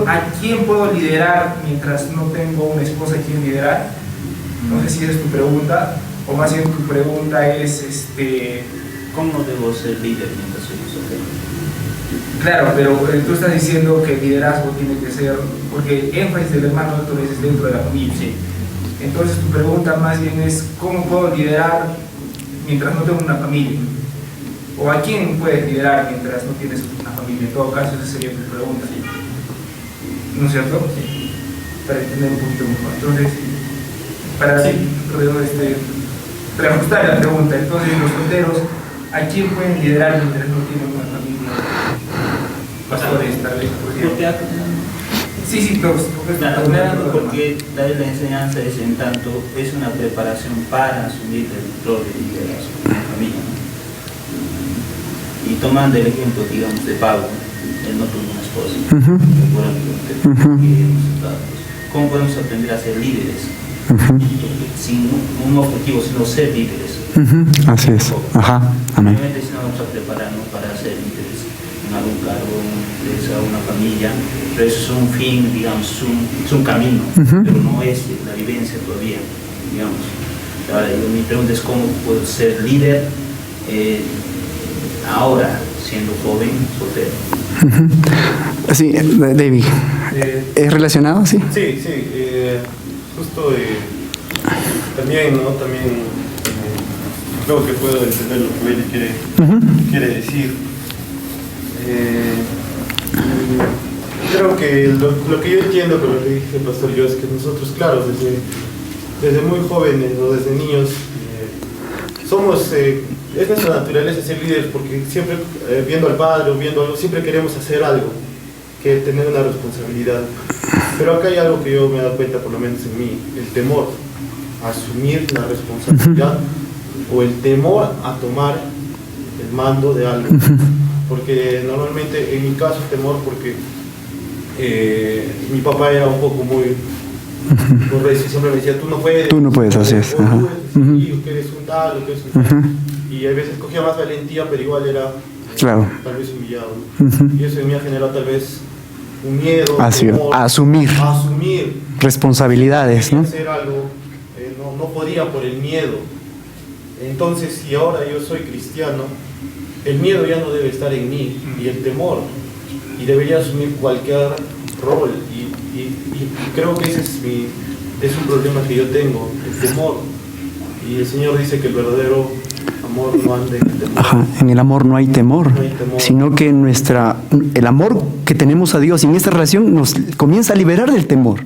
Speaker 10: ¿a quién puedo liderar mientras no tengo una esposa a quien liderar? No sé si esa es tu pregunta, o más bien tu pregunta es,
Speaker 11: ¿cómo debo ser líder mientras soy soltero?
Speaker 10: Claro, pero tú estás diciendo que el liderazgo tiene que ser, porque el énfasis del hermano Héctor es dentro de la familia.
Speaker 11: Sí.
Speaker 10: Entonces tu pregunta más bien es, ¿cómo puedo liderar mientras no tengo una familia? ¿O a quién puedes liderar mientras no tienes una familia? En todo caso, esa sería tu pregunta. ¿No es cierto? Sí. Para entender un poquito mejor. Entonces, para ajustar la pregunta, entonces los solteros, ¿a quién pueden liderar mientras no tienen una familia? Pastores, tal vez. Sí, todos.
Speaker 11: Porque la enseñanza es, en tanto, es una preparación para asumir el rol de liderazgo en la familia, ¿no? Y tomando el ejemplo, digamos, de Pablo, él no tuvo una esposa. ¿Cómo podemos aprender a ser líderes? Sin un objetivo, sino ser líderes.
Speaker 1: Así es. Ajá. Amén.
Speaker 11: Obviamente, si no vamos a prepararnos para ser líderes en algún cargo, una familia, pero eso es un fin, digamos, es un camino, pero no es la vivencia todavía, digamos. Ahora, mi pregunta es cómo puedo ser líder ahora, siendo joven, soltero.
Speaker 1: Sí, David. ¿Es relacionado? Sí.
Speaker 6: Sí, justo también, ¿no? También creo que puedo entender lo que él quiere decir. Creo que lo que yo entiendo con lo que dice el pastor yo es que nosotros, claro, desde muy jóvenes o desde niños, somos, es nuestra naturaleza ser líderes porque siempre viendo al padre o viendo algo, siempre queremos hacer algo, que tener una responsabilidad. Pero acá hay algo que yo me he dado cuenta, por lo menos en mí, el temor a asumir la responsabilidad o el temor a tomar el mando de algo. Porque normalmente, en mi caso, temor porque mi papá era un poco muy recio, siempre me decía, tú no puedes,
Speaker 1: así es.
Speaker 6: Sí, que eres un tal, o que eres un tal. Y a veces cogía más valentía, pero igual era tal vez humillado. Y eso en mí ha generado tal vez un miedo, temor, a asumir
Speaker 1: responsabilidades, ¿no?
Speaker 6: Hacer algo, no podía por el miedo. Entonces, si ahora yo soy cristiano, el miedo ya no debe estar en mí, y el temor, y debería asumir cualquier rol, y creo que ese es un problema que yo tengo, el temor, y el Señor dice que el verdadero amor no anda en el temor.
Speaker 1: En el amor no hay temor, sino que el amor que tenemos a Dios en esta relación nos comienza a liberar del temor.